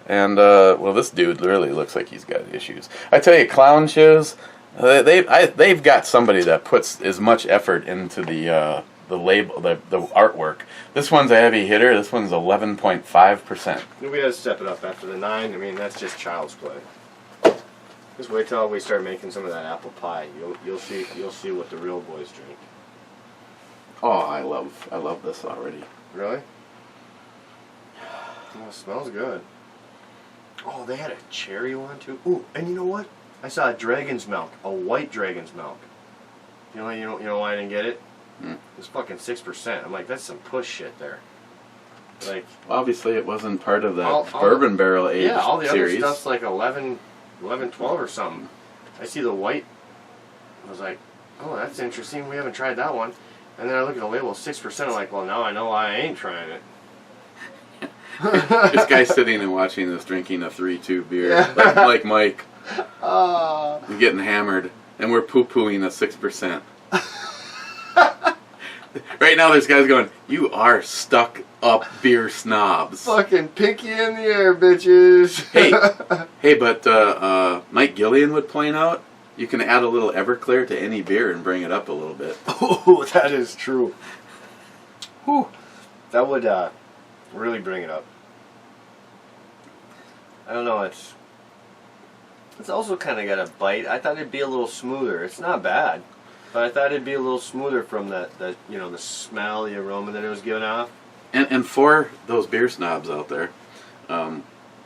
And, well, this dude really looks like he's got issues. I tell you, Clown Shoes, they've got somebody that puts as much effort into the label, the artwork. This one's a heavy hitter. This one's 11.5%. We gotta step it up after the 9. I mean, that's just child's play. Just wait till we start making some of that apple pie. You'll see what the real boys drink. Oh, I love this already. Really? Oh, it smells good. Oh, they had a cherry one too. Ooh, and you know what? I saw a dragon's milk, a white dragon's milk. You know why I didn't get it? It's fucking 6%. I'm like, that's some push shit there. Like, obviously, it wasn't part of that bourbon barrel aged yeah, all the series. other stuff's like 11, 12 or something. I see the white. I was like, oh, that's interesting. We haven't tried that one. And then I look at the label, 6%. I'm like, well, now I know why I ain't trying it. This guy's sitting and watching this, drinking a 3-2 beer, yeah. like Mike. He's getting hammered, and we're poo-pooing a 6%. Right now, there's guys going, "You are stuck up beer snobs." Fucking pinky in the air, bitches. hey, but Mike Gillian would point out, you can add a little Everclear to any beer and bring it up a little bit. Oh, that is true. Whew. That would really bring it up. I don't know, it's also kind of got a bite. I thought it'd be a little smoother. It's not bad, but I thought it'd be a little smoother from the smell, the aroma that it was giving off. And for those beer snobs out there,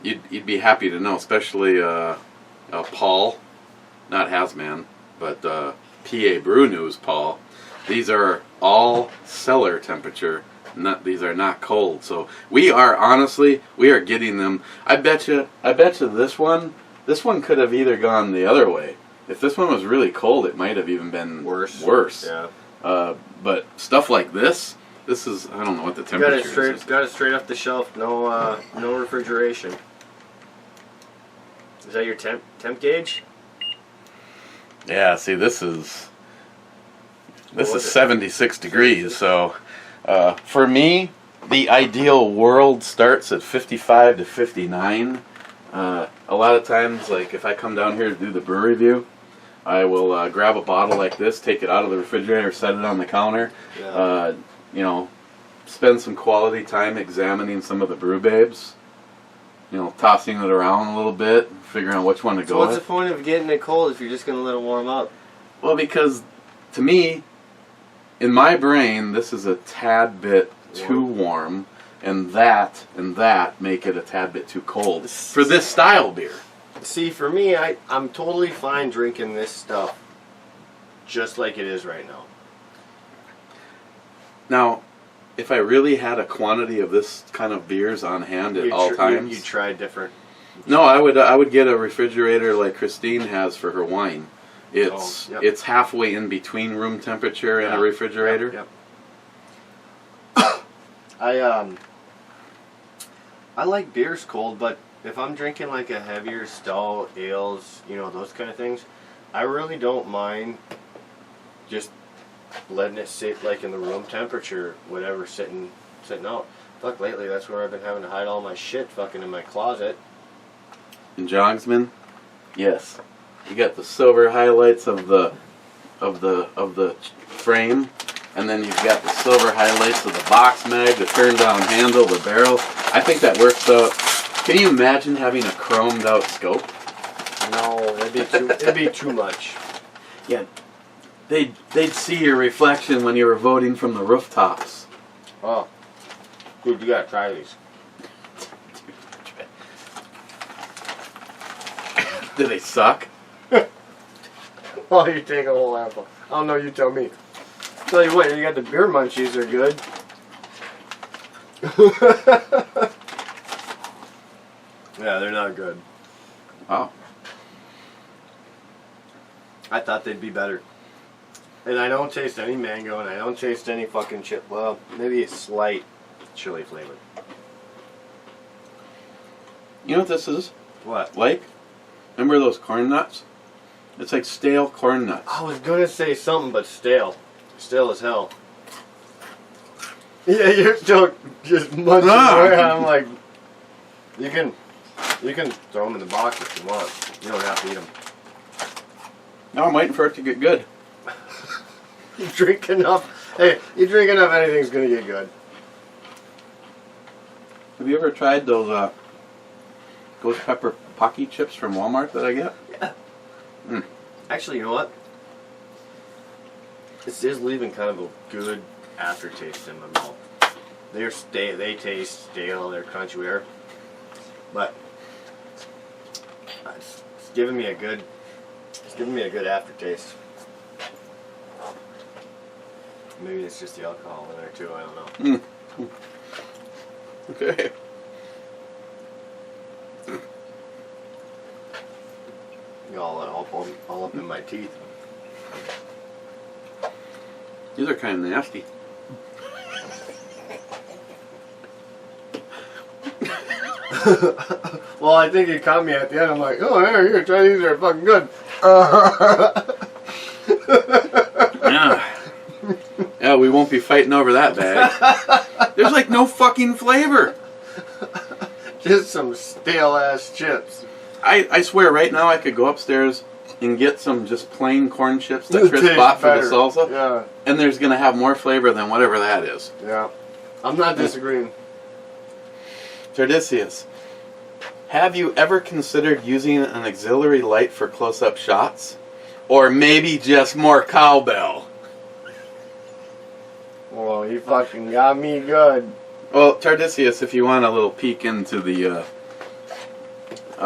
you'd be happy to know, especially Paul, not Hazman, but PA Brew News Paul. These are all cellar temperature. These are not cold. So we are getting them. I bet you this one could have either gone the other way. If this one was really cold, it might have even been worse. Yeah. But stuff like this is, I don't know what the temperature is. Got it straight off the shelf. No refrigeration. Is that your temp gauge? Yeah. See, this is 76 degrees. So. For me, the ideal world starts at 55 to 59. A lot of times, like if I come down here to do the brew review, I will grab a bottle like this, take it out of the refrigerator, set it on the counter, spend some quality time examining some of the brew babes, tossing it around a little bit, figuring out which one to go with. What's the point of getting it cold if you're just going to let it warm up? Well, because to me, in my brain, this is a tad bit too warm, and that make it a tad bit too cold for this style beer. See, for me, I'm totally fine drinking this stuff just like it is right now. Now, if I really had a quantity of this kind of beers on hand at all times, you try different. No, I would get a refrigerator like Christine has for her wine. It's halfway in between room temperature and a refrigerator. Yep. I like beers cold, but if I'm drinking like a heavier stout, ales, those kind of things, I really don't mind just letting it sit like in the room temperature, whatever, sitting out. Fuck, lately that's where I've been having to hide all my shit fucking in my closet. In Jogsman, yes. You got the silver highlights of the frame, and then you've got the silver highlights of the box mag, the turn down handle, the barrel. I think that works out. Can you imagine having a chromed out scope? No, it'd be too much. Yeah, they'd see your reflection when you were voting from the rooftops. Oh, dude, you gotta try these. Do they suck? Oh, you take a whole apple. I don't know, you tell me. Tell you what, you got the beer munchies, they're good. Yeah, they're not good. Oh. I thought they'd be better. And I don't taste any mango, and I don't taste any fucking chip. Well, maybe a slight chili flavor. You know what this is What? like? Remember those corn nuts? It's like stale corn nuts. I was gonna say something, but stale. Stale as hell. Yeah, you're still just munching away. I'm like, you can throw them in the box if you want. You don't have to eat them. Now I'm waiting for it to get good. You drink enough. Hey, you drink enough, anything's gonna get good. Have you ever tried those ghost pepper Pocky chips from Walmart that I get? Yeah. Mm. Actually, you know what? This is leaving kind of a good aftertaste in my mouth. They're stale. They taste stale. They're crunchy, weird. But it's giving me a good. It's giving me a good aftertaste. Maybe it's just the alcohol in there too. I don't know. Mm. Okay. All up in my teeth. These are kind of nasty. Well, I think he caught me at the end. I'm like, oh, here, try these. They're fucking good. Yeah. Yeah, we won't be fighting over that bag. There's like no fucking flavor. Just some stale ass chips. I swear, right now I could go upstairs and get some just plain corn chips that It Chris tastes bought for better. the salsa, Yeah, and there's gonna have more flavor than whatever that is. yeah. I'm not disagreeing. Tardisius, have you ever considered using an auxiliary light for close-up shots? Or maybe just more cowbell? Well, he fucking got me good. Well, Tardisius, if you want a little peek into the...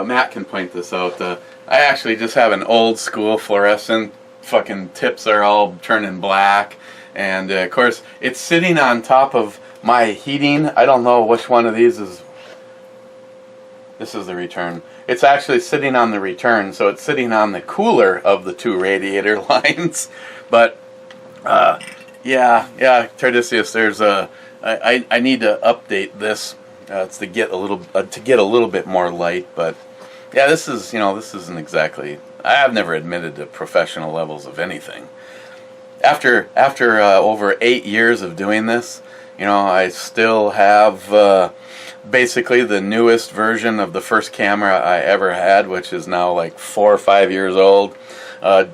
Matt can point this out. I actually just have an old school fluorescent. Fucking tips are all turning black. And, of course, it's sitting on top of my heating. I don't know which one of these is... This is the return. It's actually sitting on the return, so it's sitting on the cooler of the two radiator lines. But, yeah, Tardisius, there's a... I need to update this to get a little bit more light, but yeah, this isn't exactly. I have never admitted to professional levels of anything. After over 8 years of doing this, I still have basically the newest version of the first camera I ever had, which is now like 4 or 5 years old.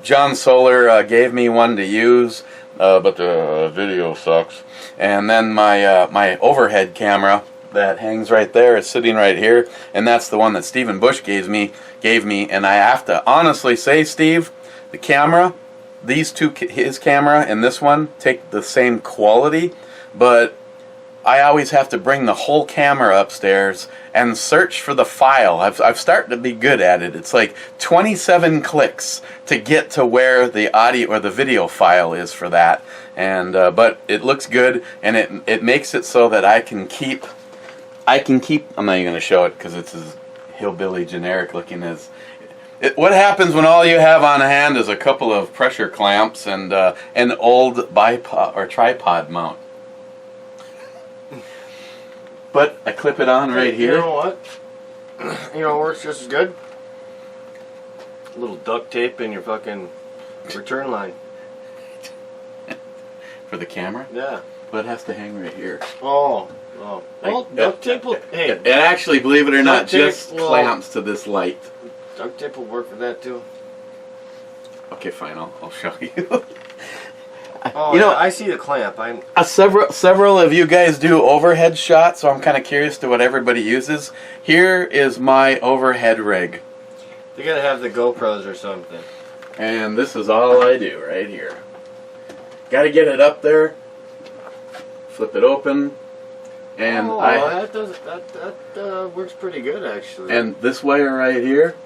John Solar gave me one to use, but the video sucks. And then my overhead camera that hangs right there is sitting right here, and that's the one that Stephen Bush gave me. And I have to honestly say, Steve, the camera, these two, his camera and this one, take the same quality, but I always have to bring the whole camera upstairs and search for the file. I've started to be good at it. It's like 27 clicks to get to where the audio or the video file is for that. And but it looks good, and it makes it so that I can keep. I'm not even going to show it because it's as hillbilly generic looking as. What happens when all you have on hand is a couple of pressure clamps and an old bipod or tripod mount? But I clip it on right here. You know what? You know, works just as good. A little duct tape in your fucking return line. For the camera? Yeah. But it has to hang right here. Oh. Well, duct tape will. Hey, It actually, believe it or not, Duct tape just will- clamps to this light. duct tape will work for that too. Okay, fine. I'll show you. Oh, You know- I see the clamp. I'm. Several of you guys do overhead shots, so I'm kind of curious to what everybody uses. Here is my overhead rig, You gotta have the GoPros or something. and this is all I do right here. Got to get it up there, flip it open, and that works pretty good actually. and this wire right here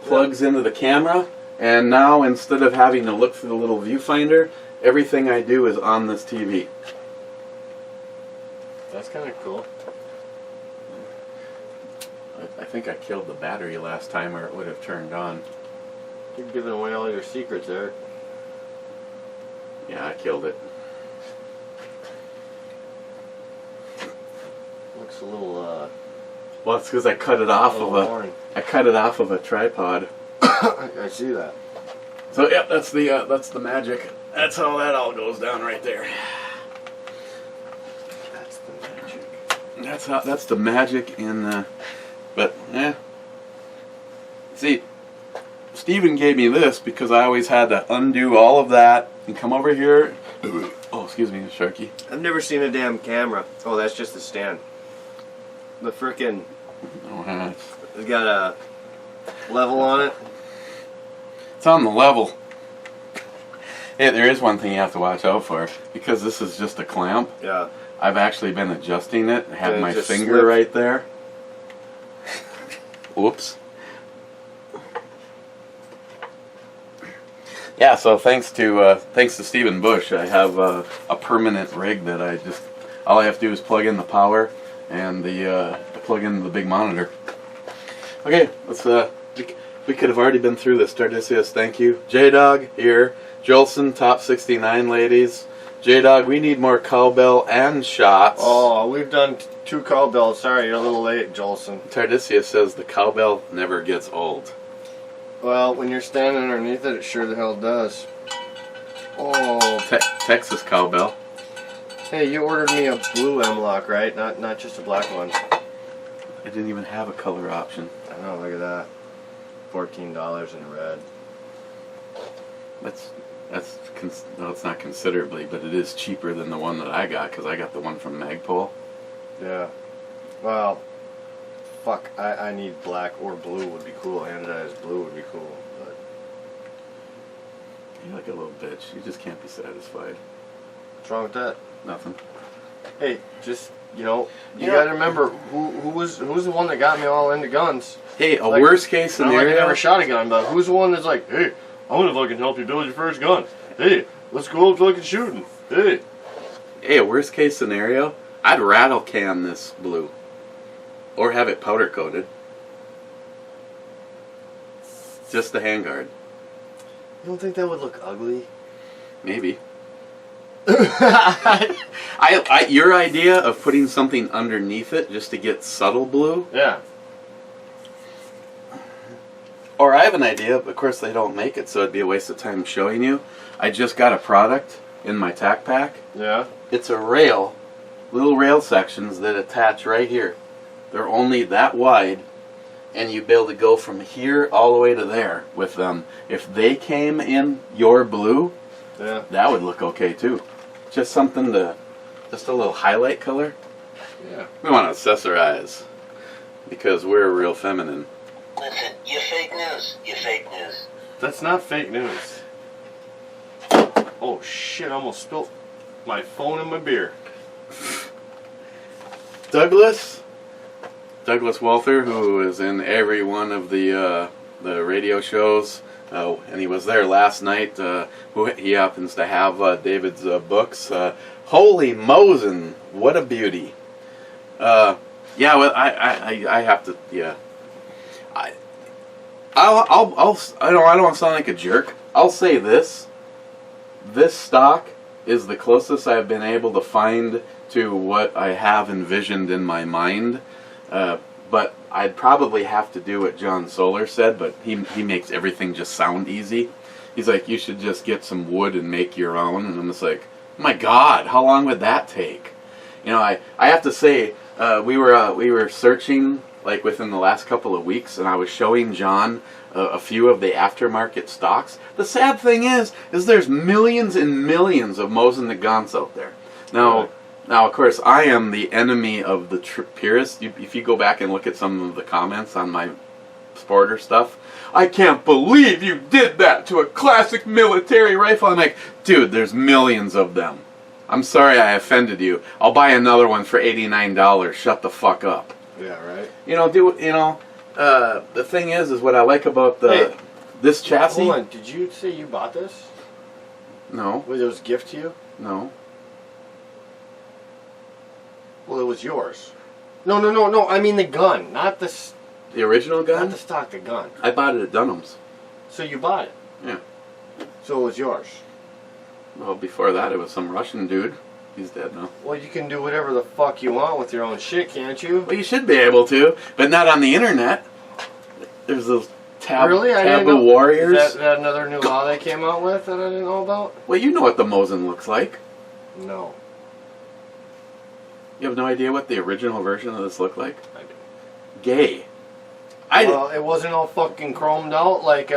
plugs into the camera. And now, instead of having to look through the little viewfinder, everything I do is on this TV. That's kind of cool. I think I killed the battery last time, or it would have turned on. You're giving away all your secrets, Eric. Yeah, I killed it. Looks a little, Well, it's because I cut it off of worn. I cut it off of a tripod. I see that. So yeah, that's the magic. That's how that all goes down right there. That's the magic. That's the magic in the. But yeah. See, Steven gave me this because I always had to undo all of that and come over here. Oh, excuse me, Sharky. I've never seen a damn camera. Oh, that's just the stand. The frickin' Oh, it's got a level on it. it's on the level. Hey, there is one thing you have to watch out for because this is just a clamp. Yeah. I've actually been adjusting it. I have Did it my just finger slip? right there. Whoops. Yeah, so thanks to Stephen Bush, I have a permanent rig that all I have to do is plug in the power and plug in the big monitor. Okay, let's we could have already been through this. Tardisius, thank you. J-Dog here. Jolson, top 69 ladies. J-Dog, we need more cowbell and shots. Oh, we've done 2 cowbells. Sorry, you're a little late, Jolson. Tardisius says the cowbell never gets old. Well, when you're standing underneath it, it sure the hell does. Oh. Texas cowbell. Hey, you ordered me a blue M-Lock, right? Not just a black one. I didn't even have a color option. I know, look at that. $14 in red. No, it's not considerably, but it is cheaper than the one that I got because I got the one from Magpul. Yeah. Well, fuck, I need black or blue would be cool. Anodized blue would be cool. But You're like a little bitch. You just can't be satisfied. what's wrong with that? Nothing. Hey, just, you Yeah. gotta remember who was the one that got me all into guns. Hey, a Like, worst case Not like I scenario. never shot a gun, but who's the one that's like, hey, I want to fucking help you build your first gun. Hey, let's go up fucking shooting. Hey. Hey, a worst case scenario. I'd rattle can this blue, or have it powder coated. Just the handguard, You don't think that would look ugly? maybe. Your idea of putting something underneath it just to get subtle blue. Yeah. Or I have an idea, but of course they don't make it, so it'd be a waste of time showing you. I just got a product in my tack pack. Yeah. It's a rail, little rail sections that attach right here. They're only that wide, and you'd be able to go from here all the way to there with them. If they came in your blue, Yeah. that would look okay too. Just something just a little highlight color. Yeah. We want to accessorize because we're real feminine. Listen, you fake news. You fake news. That's not fake news. Oh shit, I almost spilled my phone and my beer. Douglas Walther, who is in every one of the radio shows, and he was there last night. He happens to have David's books. Holy Mosen, what a beauty! Yeah, well, I have to. Yeah, I don't want to sound like a jerk. I'll say this. This stock is the closest I've been able to find to what I have envisioned in my mind. But I'd probably have to do what John Solar said, but he makes everything just sound easy. He's like, you should just get some wood and make your own. And I'm just like, my God, how long would that take? You know, I have to say, we were searching like within the last couple of weeks, and I was showing John a few of the aftermarket stocks. The sad thing is there's millions and millions of Mosin Nagants out there. Now, of course, I am the enemy of the purists. If you go back and look at some of the comments on my Sporter stuff, I can't believe you did that to a classic military rifle. I'm like, dude, there's millions of them. I'm sorry I offended you. I'll buy another one for $89. Shut the fuck up. Yeah, right. The thing is what I like about this chassis. Hold on, did you say you bought this? No, Was it was a gift to you? no. Well, it was yours. No. I mean the gun, not the The original gun? not the stock, the gun. I bought it at Dunham's. So you bought it. Yeah. So it was yours. Well, before that, it was some Russian dude. He's dead now. Well, you can do whatever the fuck you want with your own shit, can't you? Well, you should be able to, but not on the internet. There's those Really? I didn't taboo know. warriors. Is that another new law they came out with that I didn't know about? Well, you know what the Mosin looks like. No. You have no idea what the original version of this looked like? I do. Gay. Well, it wasn't all fucking chromed out like,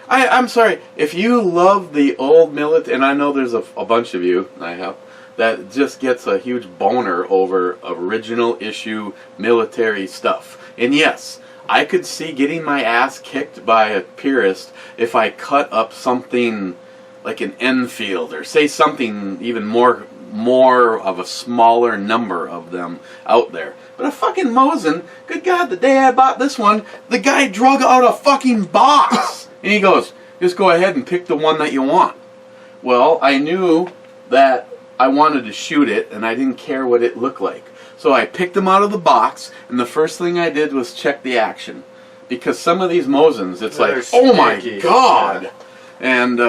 I'm sorry. If you love the old military, and I know there's a bunch of you, I have, that just gets a huge boner over original issue military stuff. And yes, I could see getting my ass kicked by a purist if I cut up something like an Enfield, or say something even more of a smaller number of them out there. But a fucking Mosin, good God, the day I bought this one, the guy drug out a fucking box. And he goes, just go ahead and pick the one that you want. Well, I knew that I wanted to shoot it, and I didn't care what it looked like. So I picked them out of the box, and the first thing I did was check the action. Because some of these Mosins, it's They're like, oh my sticky. God! Yeah. And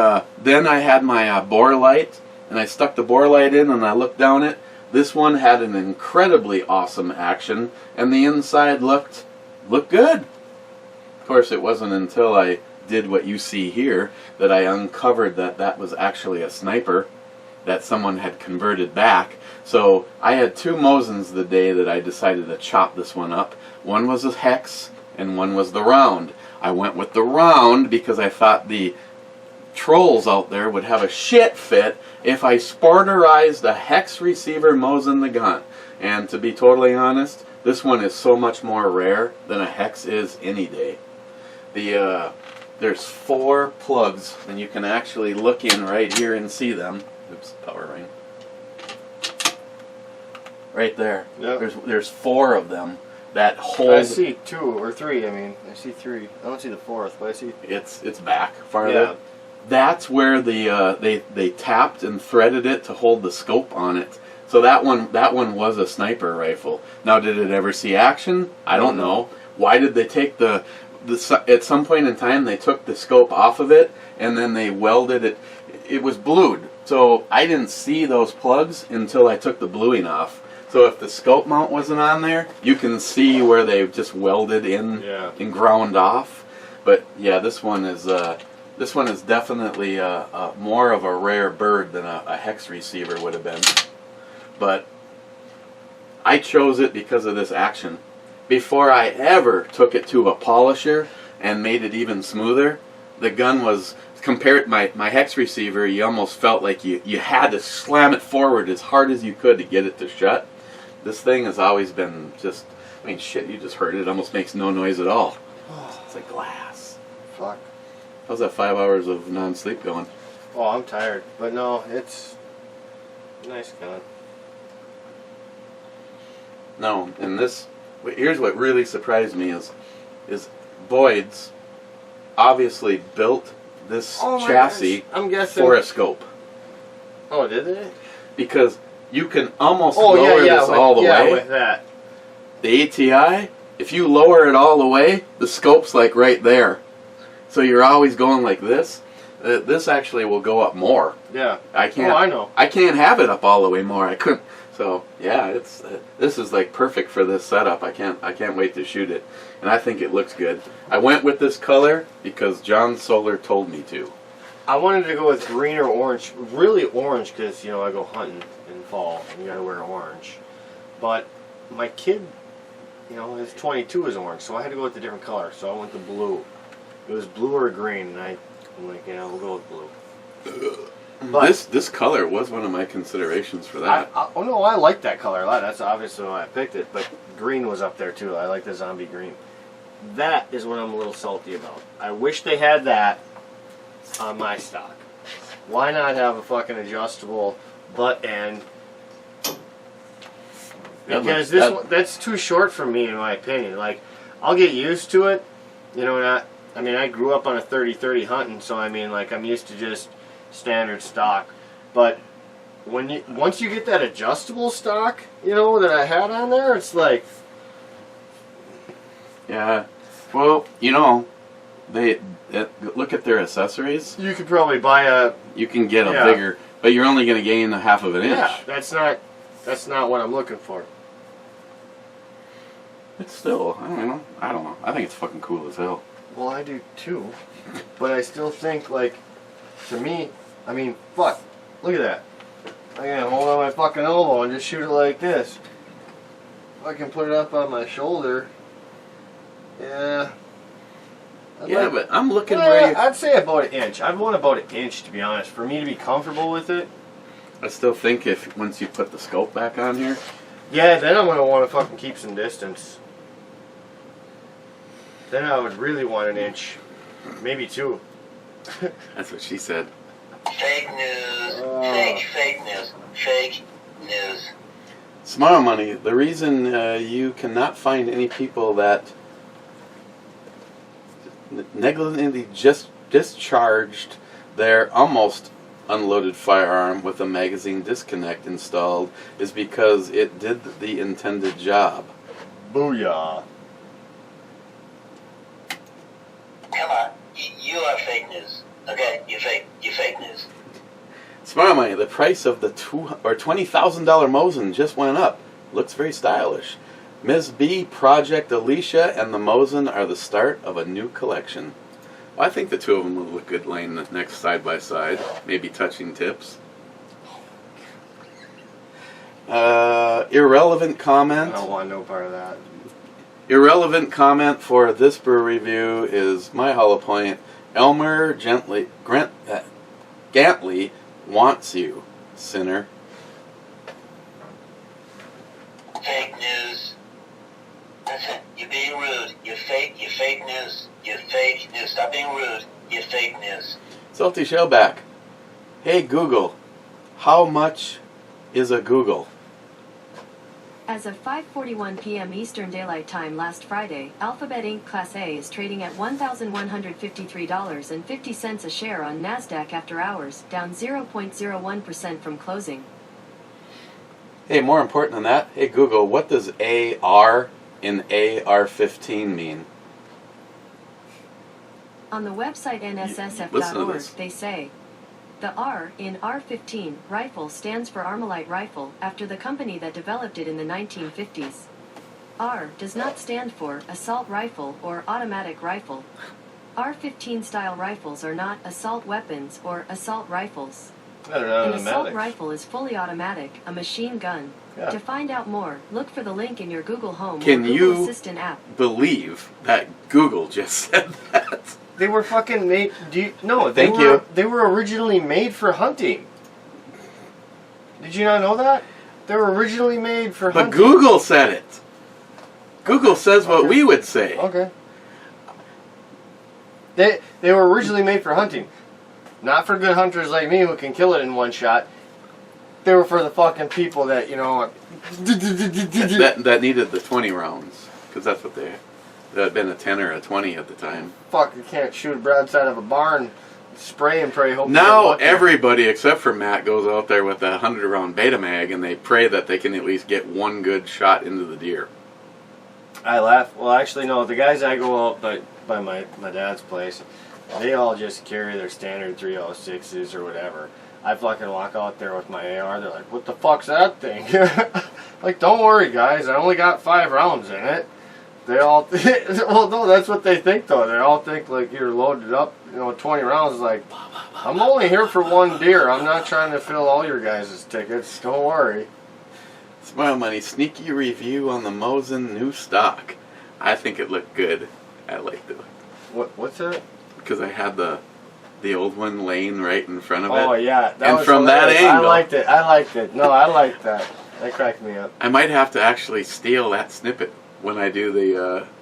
then I had my bore light, and I stuck the bore light in, and I looked down it. This one had an incredibly awesome action, and the inside looked good. Of course, it wasn't until I did what you see here that I uncovered that that was actually a sniper that someone had converted back. So I had two Mosins the day that I decided to chop this one up. One was a hex, and one was the round. I went with the round because I thought the trolls out there would have a shit fit if I sporterized a hex receiver Mosin the gun. And to be totally honest, this one is so much more rare than a hex is any day. There's 4 plugs, and you can actually look in right here and see them. Oops, power ring. Right there. Yep. There's 4 of them that hold. I see 2 or 3. I mean, I see 3. I don't see the 4th, but I see. It's back farther. Yeah. That's where they tapped and threaded it to hold the scope on it. So that one was a sniper rifle. Now, did it ever see action? I don't know. Why did they take at some point in time they took the scope off of it and then they welded it? It was blued, so I didn't see those plugs until I took the bluing off. So if the scope mount wasn't on there, you can see where they've just welded in and ground off. But yeah, this one is definitely more of a rare bird than a hex receiver would have been. But I chose it because of this action. Before I ever took it to a polisher and made it even smoother, the gun was, compared my hex receiver, you almost felt like you had to slam it forward as hard as you could to get it to shut. This thing has always been just, I mean, shit, you just heard it. It almost makes no noise at all. It's like glass. Fuck. How's that 5 hours of non-sleep going? Oh, I'm tired. But no, it's a nice gun. No, and this, here's what really surprised me is Boyd's obviously built this chassis gosh. I'm guessing for a scope. Oh, did they? Because you can almost lower this all the way. with that. The ATI, if you lower it all the way, the scope's like right there. So you're always going like this. This actually will go up more. Yeah. I can't. Oh, I know. I can't have it up all the way more. I couldn't. So yeah, it's this is like perfect for this setup. I can't wait to shoot it, and I think it looks good. I went with this color because John Solar told me to. I wanted to go with green or orange. Really orange because, I go hunting in fall and you gotta wear orange. But my kid, his 22 is orange, so I had to go with a different color. So I went to blue. It was blue or green, and I'm like, yeah, we'll go with blue. But This color was one of my considerations for that. I like that color a lot. That's obviously why I picked it. But green was up there too. I like the zombie green. That is what I'm a little salty about. I wish they had that on my stock. Why not have a fucking adjustable butt end? Because that's too short for me, in my opinion. Like, I'll get used to it. I grew up on a 30-30 hunting, so I'm used to just standard stock. But once you get that adjustable stock, that I had on there, it's like, Yeah. Well, look at their accessories. You could probably buy a. You can get a Yeah. bigger, but you're only going to gain a half of an inch. Yeah, that's not what I'm looking for. It's still, I don't know. I think it's fucking cool as hell. Well, I do too, but I still think, like, to me, I mean, fuck, look at that. I can hold on my fucking elbow and just shoot it like this. If I can put it up on my shoulder, yeah. But I'm looking Well, where you... I'd say about an inch. I'd want about an inch, to be honest, for me to be comfortable with it. I still think if once you put the scope back on here, Yeah, then I'm gonna want to fucking keep some distance. Then I would really want an inch, maybe two. that's what she said. Fake news. Fake news. Fake news. Smile Money, the reason you cannot find any people that negligently just discharged their almost unloaded firearm with a magazine disconnect installed is because it did the intended job. Booyah. Come on. You are fake news. Okay? You're fake news. Smile Money, the price of the $20,000 Mosin just went up. Looks very stylish. Ms. B, Project Alicia, and the Mosin are the start of a new collection. I think the two of them will look good laying next side by side, maybe touching tips. Irrelevant I comment. don't want no part of that. Irrelevant comment for this brew review is my hollow point. Elmer Gantley wants you, sinner. Fake news. Listen, you're being rude. You're fake news. You're fake news. Stop being rude. You're fake news. Salty Shellback. Hey Google, how much is a Google? As of 5:41 p.m. Eastern Daylight Time last Friday, Alphabet Inc. Class A is trading at $1,153.50 a share on NASDAQ after hours, down 0.01% from closing. Hey, more important than that, hey Google, what does AR in AR-15 mean? On the website Listen to nssf.org, this. they say, the R in R-15 rifle stands for Armalite rifle, after the company that developed it in the 1950s. R does not stand for assault rifle or automatic rifle. R-15 style rifles are not assault weapons or assault rifles. They're An not assault automatic. rifle is fully automatic, a machine gun. Yeah. To find out more, look for the link in your Google Home Can or Google you- Assistant app. Believe that Google just said that. They were fucking made. They Thank were. you. They were originally made for hunting. Did you not know that? They were originally made for But hunting. Google said it. Google says what Okay. we would say. Okay. They were originally made for hunting, not for good hunters like me who can kill it in one shot. They were for the fucking people that That needed the 20 rounds, because that's what they... That had been a 10 or a 20 at the time. fuck. You can't shoot a broadside of a barn, spray and pray. Hope you get Now lucky. everybody except for Matt goes out there with a 100-round Betamax and they pray that they can at least get one good shot into the deer. I laugh. Well, actually, no. The guys I go out by my dad's place, they all just carry their standard 306s or whatever. I fucking walk out there with my AR. They're like, "What the fuck's that thing?" Like, don't worry, guys. I only got 5 rounds in it. They all, well, no, that's what they think though. They all think like you're loaded up, 20 rounds. Like, I'm only here for one deer. I'm not trying to fill all your guys' tickets. Don't worry. Smile Money, sneaky review on the Mosin new stock. I think it looked good. I liked it. What's that? Because I had the old one laying right in front of it. Oh yeah, that And was from that hilarious. angle. I liked it. No, I liked that. That cracked me up. I might have to actually steal that snippet when I do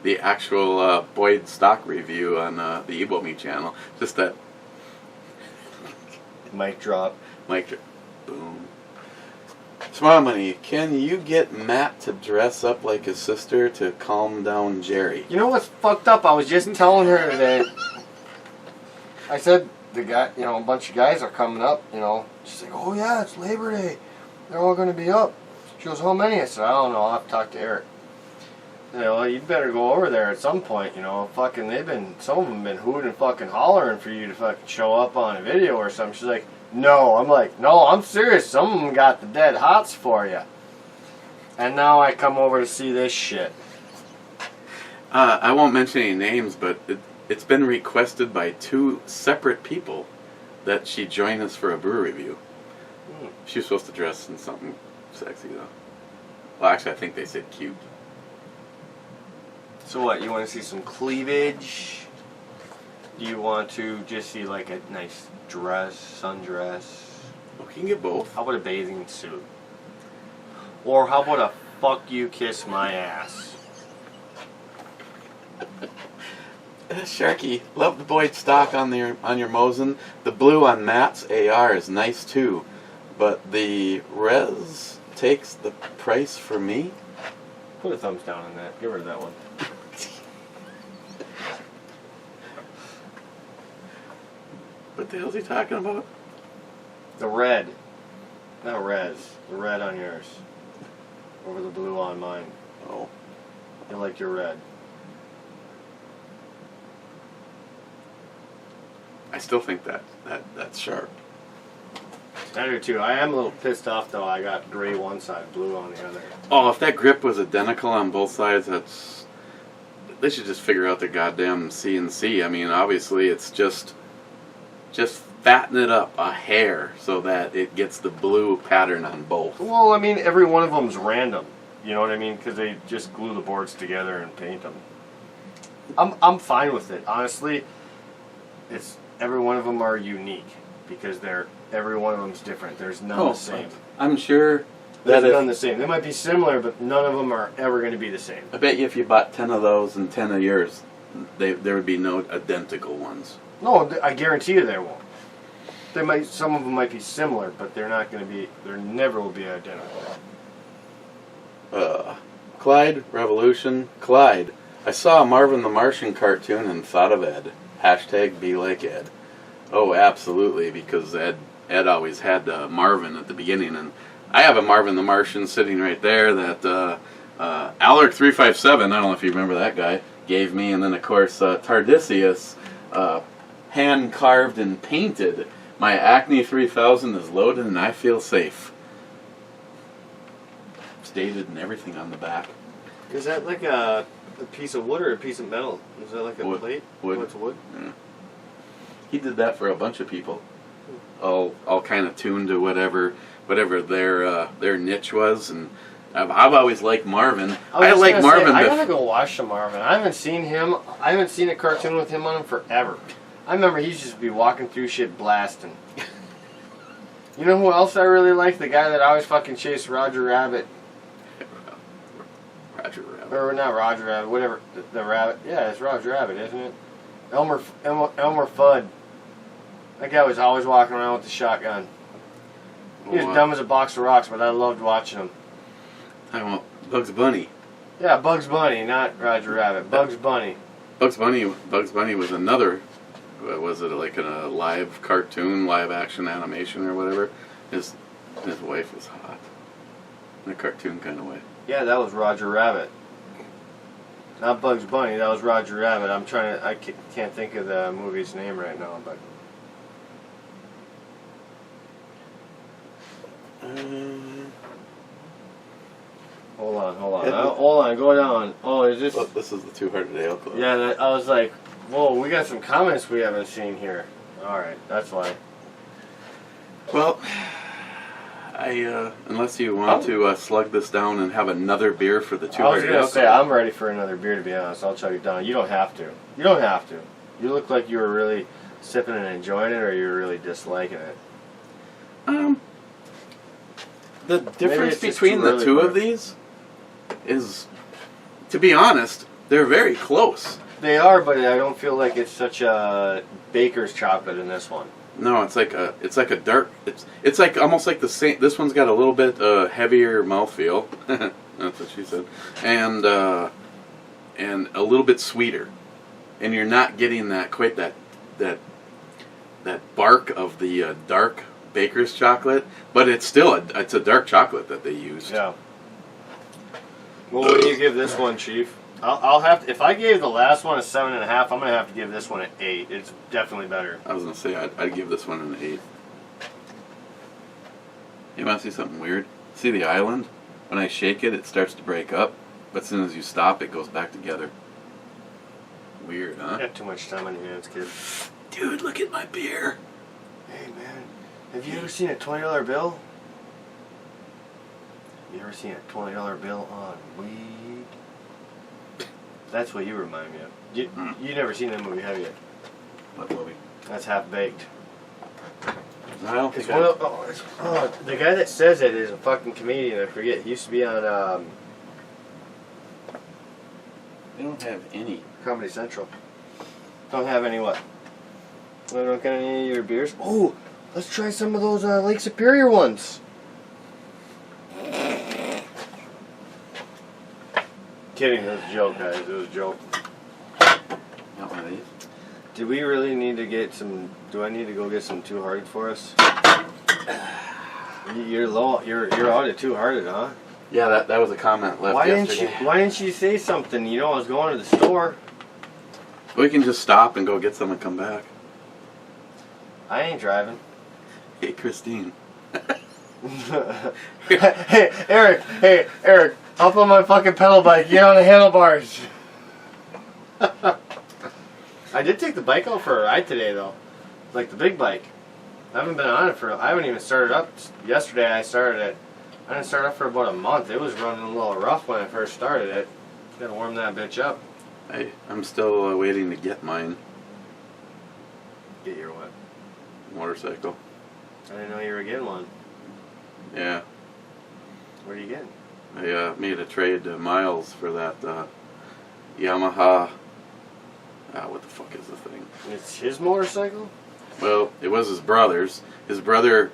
the actual Boyd stock review on the ebomey channel. Just that Mic drop. mic, boom. Smile Money, can you get Matt to dress up like his sister to calm down Jerry? You know what's fucked up? I was just telling her that. I said the guy, a bunch of guys are coming up. She's like, "Oh yeah, it's Labor Day. They're all going to be up." She goes, "How many?" I said, "I don't know. I'll have to talk to Eric." You know, you'd better go over there at some point, you know. Fucking, some of them been hooting and fucking hollering for you to fucking show up on a video or something. She's like, no. I'm like, no, I'm serious. Some of them got the dead hots for you. And now I come over to see this shit. I won't mention any names, but it's been requested by 2 separate people that she join us for a brew review. She was supposed to dress in something sexy, though. Well, actually, I think they said cute. So what, you want to see some cleavage? Do you want to just see like a nice dress, sundress? Well, you can get both. How about a bathing suit? Or how about a fuck you kiss my ass? Sharky, love the Boyd stock on your Mosin. The blue on Matt's AR is nice too, but the res takes the price for me. Put a thumbs down on that. Get rid of that one. What the hell's he talking about? The red. Not res. The red on yours. Over the blue on mine. Oh, You like your red. I still think that's sharp. I do too. I am a little pissed off though. I got gray one side, blue on the other. Oh, if that grip was identical on both sides, they should just figure out their goddamn CNC. I mean, obviously, it's just fatten it up a hair so that it gets the blue pattern on both. Well, I mean, every one of them's random. You know what I mean? Because they just glue the boards together and paint them. I'm fine with it, honestly. It's every one of them are unique because every one of them's different. There's none the same. I'm sure There's that none the same. They might be similar, but none of them are ever going to be the same. I bet you if you bought 10 of those and 10 of yours, there would be no identical ones. No, I guarantee you there won't. Some of them might be similar, but they're not going to be. There never will be identical. Clyde Revolution. Clyde, I saw a Marvin the Martian cartoon and thought of Ed. Hashtag be like Ed. Oh, absolutely, because Ed always had Marvin at the beginning, and I have a Marvin the Martian sitting right there that Alaric 357, I don't know if you remember that guy, gave me, and then of course Tardisius hand carved and painted. My Acme 3000 is loaded and I feel safe. It's dated and everything on the back. Is that like a piece of wood or a piece of metal? Is that like a plate? Wood. Oh, it's wood? Yeah. He did that for a bunch of people. All kind of tuned to whatever their niche was, and I've always liked Marvin. I like Marvin. I gotta go watch some Marvin. I haven't seen him. I haven't seen a cartoon with him on him forever. I remember he used to be walking through shit blasting. You know who else I really like? The guy that always fucking chased Roger Rabbit. Roger Rabbit. Or not Roger Rabbit, whatever. The rabbit. Yeah, it's Roger Rabbit, isn't it? Elmer Fudd. That guy was always walking around with the shotgun. He was dumb as a box of rocks, but I loved watching him. I want Bugs Bunny. Yeah, Bugs Bunny, not Roger Rabbit. Bugs Bunny. Bugs Bunny was another. Was it like a live cartoon, live action animation or whatever? His wife was hot. In a cartoon kind of way. Yeah, that was Roger Rabbit. Not Bugs Bunny, that was Roger Rabbit. I can't think of the movie's name right now, but... Hold on, go down. Oh, is this... Look, this is the 200 Ale Club. Yeah, I was like, whoa, we got some comments we haven't seen here. Alright, that's why. Well, unless you want to slug this down and have another beer for the 200 I was going Ale to say, Club. I'm ready for another beer, to be honest. I'll chug it down. You don't have to. You don't have to. You look like you were really sipping and enjoying it, or you're really disliking it. The difference it's just between too the early two for of it. these is, to be honest, they're very close. They are, but I don't feel like it's such a baker's chocolate in this one. No, it's like a dark. It's like almost like the same. This one's got a little bit heavier mouthfeel. That's what she said, and a little bit sweeter, and you're not getting quite that bark of the dark baker's chocolate, but it's still it's a dark chocolate that they used. Yeah. Well, what do you give this one, Chief? I'll have to, if I gave the last one a 7.5, I'm gonna have to give this one an 8. It's definitely better. I was gonna say I'd give this one an 8. You want to see something weird? See the island? When I shake it, it starts to break up, but as soon as you stop, it goes back together. Weird, huh? You got too much time on your hands, kid. Dude, look at my beer. Hey man, have you ever seen a $20 bill? You ever seen a $20 bill on weed? That's what you remind me of. You never seen that movie, have you? What movie? That's Half Baked. I don't It's think one of, the guy that says it is a fucking comedian. I forget. He used to be on They don't have any. Comedy Central. Don't have any what? I don't got any of your beers. Oh, let's try some of those Lake Superior ones. Kidding, it was a joke, guys. It was a joke. Not one of these. Do we really need to get some? Do I need to go get some Two Hearted for us? You're low. You're out of Two Hearted, huh? Yeah, that was a comment left yesterday. Why didn't you say something? You know, I was going to the store. We can just stop and go get some and come back. I ain't driving. Hey, Christine. Hey, Eric, hop on my fucking pedal bike. Get on the handlebars. I did take the bike out for a ride today, though. Like the big bike. I haven't been on it I haven't even started up. Yesterday I started it. I didn't start up for about a month. It was running a little rough when I first started it. Gotta warm that bitch up. Hey, I'm still waiting to get mine Get your what? motorcycle. I didn't know you were getting one. Yeah, What are you getting? I made a trade to Miles for that Yamaha. What the fuck is the thing? It's his motorcycle? Well, it was his brother's. His brother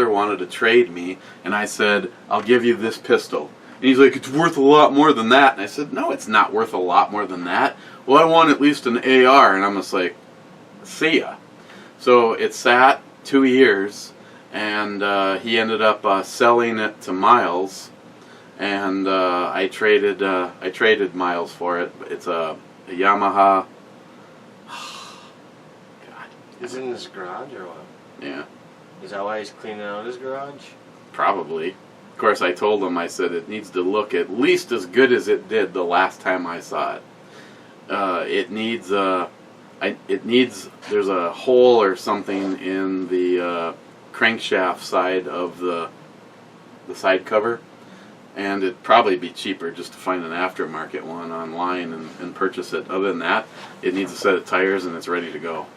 wanted to trade me, and I said, "I'll give you this pistol." And he's like, "It's worth a lot more than that." And I said, "No, it's not worth a lot more than that." "Well, I want at least an AR," and I'm just like, "See ya." So it sat 2 years, and he ended up selling it to Miles, and I traded Miles for it. It's a Yamaha. God. Is it in his garage or what? Yeah. Is that why he's cleaning out his garage? Probably. Of course, I told him, I said, it needs to look at least as good as it did the last time I saw it. It needs, there's a hole or something in the crankshaft side of the side cover, and it'd probably be cheaper just to find an aftermarket one online and purchase it. Other than that, it needs a set of tires and it's ready to go.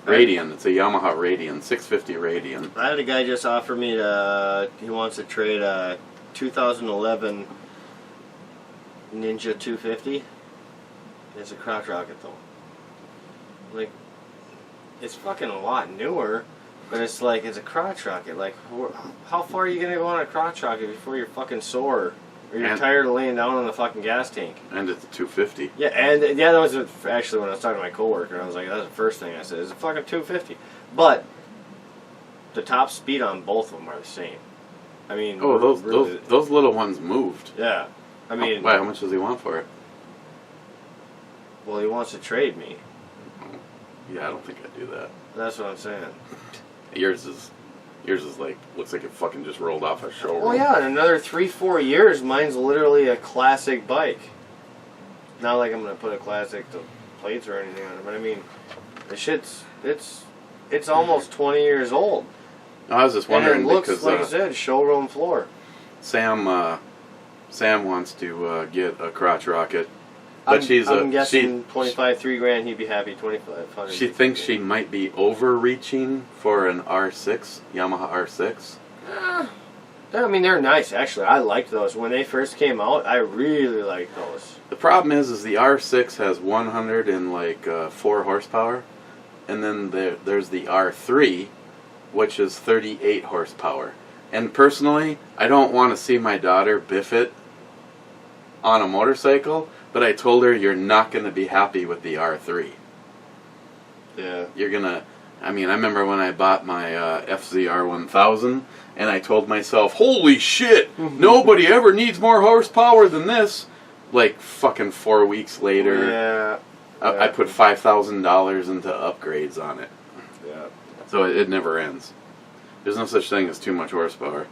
Radian, it's a Yamaha Radian, 650 Radian. I had a guy just offer me he wants to trade a 2011 Ninja 250. It's a crotch rocket though. Like, it's fucking a lot newer, but it's like, it's a crotch rocket. Like, how far are you gonna go on a crotch rocket before you're fucking sore? Or you're tired of laying down on the fucking gas tank? And it's a 250. Yeah, and yeah, that was actually when I was talking to my coworker. I was like, that's the first thing I said. It's a fucking 250. But the top speed on both of them are the same. I mean, Oh, really, those little ones moved. yeah. I mean, Why? How much does he want for it? well, he wants to trade me. Yeah, I don't think I'd do that. That's what I'm saying. Yours is like, looks like it fucking just rolled off a showroom. Well, yeah, in another 3-4 years, mine's literally a classic bike. Not like I'm gonna put a classic to plates or anything on it, but I mean, the shit's it's almost 20 years old. I was just wondering and it looks, because like I said, showroom floor. Sam wants to get a crotch rocket, but I'm guessing 25, $3,000. He'd be happy. 2,500. she thinks she might be overreaching for an R6, Yamaha R6. I mean, they're nice actually. I liked those when they first came out. I really liked those. The problem is the R6 has 104 horsepower, and then there's the R3, which is 38 horsepower. And personally, I don't want to see my daughter biff it on a motorcycle, but I told her you're not going to be happy with the R3. Yeah. You're going to, I mean, I remember when I bought my FZR 1000, and I told myself, holy shit, nobody ever needs more horsepower than this. like fucking 4 weeks later. Yeah. I put $5,000 into upgrades on it. Yeah. So it never ends. There's no such thing as too much horsepower.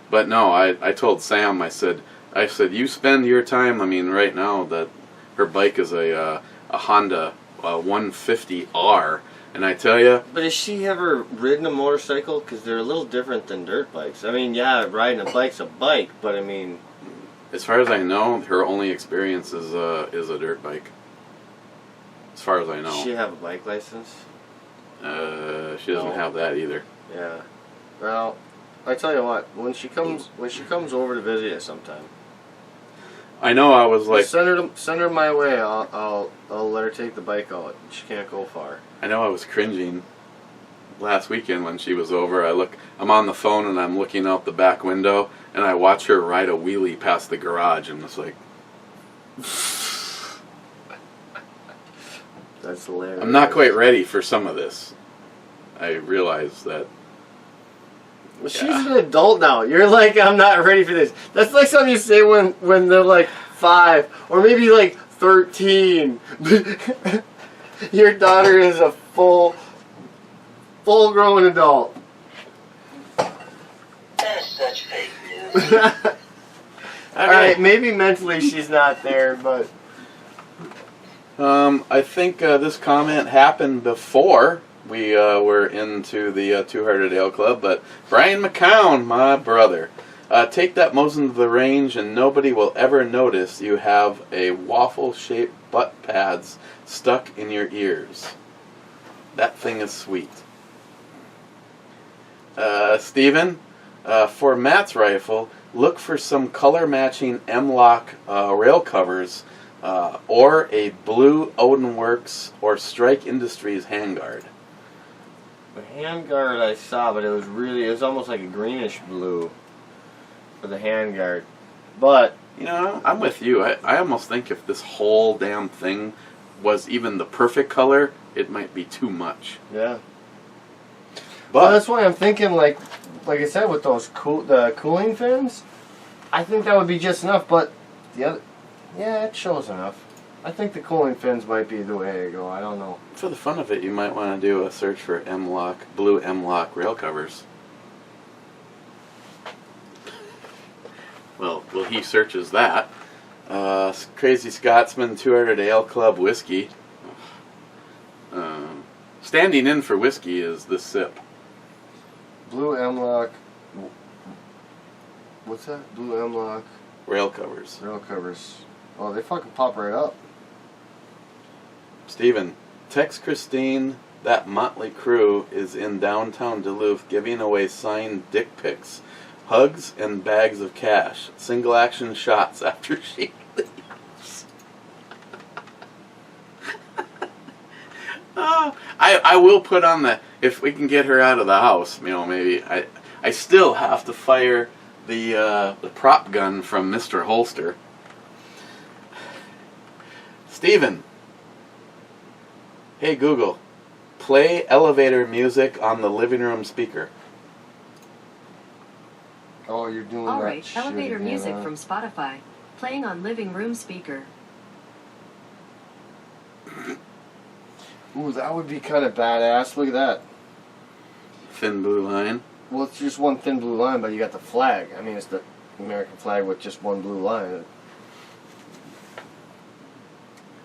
But no, I told Sam, I said, you spend your time, I mean, right now, that her bike is a Honda 150R, and I tell you... But has she ever ridden a motorcycle? Because they're a little different than dirt bikes. I mean, yeah, riding a bike's a bike, but I mean... As far as I know, her only experience is a dirt bike. As far as I know. Does she have a bike license? She doesn't have that either. Yeah. Well, I tell you what, when she comes over to visit you sometime, I know. I was like, send her my way. I'll let her take the bike out. She can't go far. I know I was cringing last weekend when she was over. I'm on the phone and I'm looking out the back window and I watch her ride a wheelie past the garage and it's like, that's hilarious. I'm not quite ready for some of this. I realize that. Well, she's an adult now. You're like, I'm not ready for this. That's like something you say when they're like 5 or maybe like 13. Your daughter is a full-grown adult. That is such fake news. Alright, maybe mentally she's not there, but... I think this comment happened before we were into the Two-Hearted Ale Club, but Brian McCown, my brother, take that Mosin to the range and nobody will ever notice you have a waffle-shaped butt pads stuck in your ears. That thing is sweet. Steven, for Matt's rifle, look for some color-matching M-Lock rail covers or a blue Odinworks or Strike Industries handguard. The handguard I saw, but it was almost like a greenish blue for the handguard. But, you know, I'm with you. I almost think if this whole damn thing was even the perfect color, it might be too much. yeah. But Well, that's why I'm thinking, like I said, with those the cooling fins, I think that would be just enough. But the other, yeah, it shows enough. I think the cooling fins might be the way to go. I don't know. for the fun of it, you might want to do a search for M-Lock, blue M-Lock rail covers. Well, he searches that. Crazy Scotsman, Two-Hearted Ale Club whiskey. Standing in for whiskey is this sip. Blue M-Lock. What's that? Blue M-Lock Rail covers. rail covers. Oh, they fucking pop right up. Steven, text Christine that Motley Crew is in downtown Duluth giving away signed dick pics, hugs, and bags of cash. Single action shots after she leaves. I will put on the, if we can get her out of the house, you know, maybe I still have to fire the prop gun from Mr. Holster. Steven, hey Google, play elevator music on the living room speaker. Oh, you're doing that Alright, shit elevator again, music huh? from Spotify. Playing on living room speaker. Ooh, that would be kind of badass. Look at that. Thin blue line. Well, it's just one thin blue line, but you got the flag. I mean, it's the American flag with just one blue line.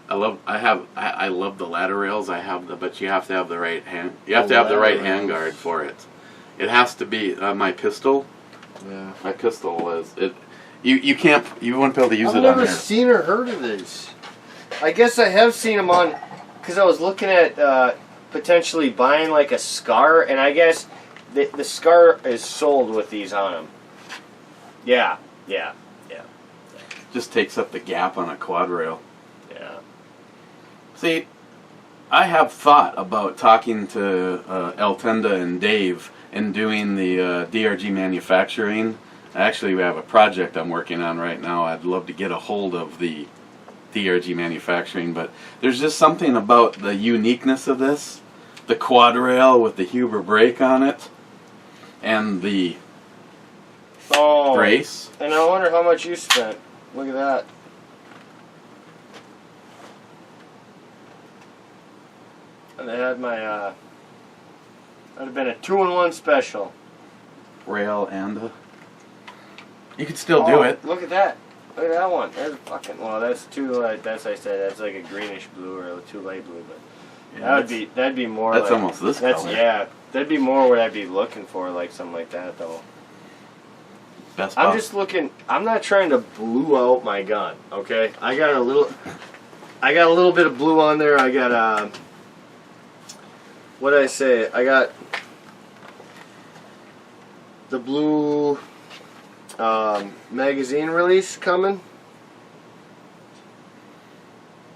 I love the ladder rails. But you have to have the right hand. You have to have the right hand guard for it. It has to be my pistol. Yeah. My pistol is it. You can't. You won't be able to use I've it on never there. seen or heard of these. I guess I have seen them on, because I was looking at potentially buying like a Scar, and I guess the Scar is sold with these on them. Yeah. Just takes up the gap on a quad rail. Yeah. See, I have thought about talking to El Tenda and Dave and doing the DRG manufacturing. Actually, we have a project I'm working on right now. I'd love to get a hold of the DRG manufacturing, but there's just something about the uniqueness of this. The quad rail with the Huber brake on it and the Oh. brace. And I wonder how much you spent. Look at that. And I had my, that'd have been a 2-in-1 special. Rail and you could still do it. Look at that. Look at that one. There's a fucking, well, that's too, that's, I said, that's like a greenish blue or a too light blue, but Yeah, that'd be more that's like, almost this that's, color. yeah, that'd be more what I'd be looking for, like something like that, though. Best I'm box. just looking, I'm not trying to blue out my gun, okay? I got a little bit of blue on there. I got, what did I say? I got the blue magazine release coming.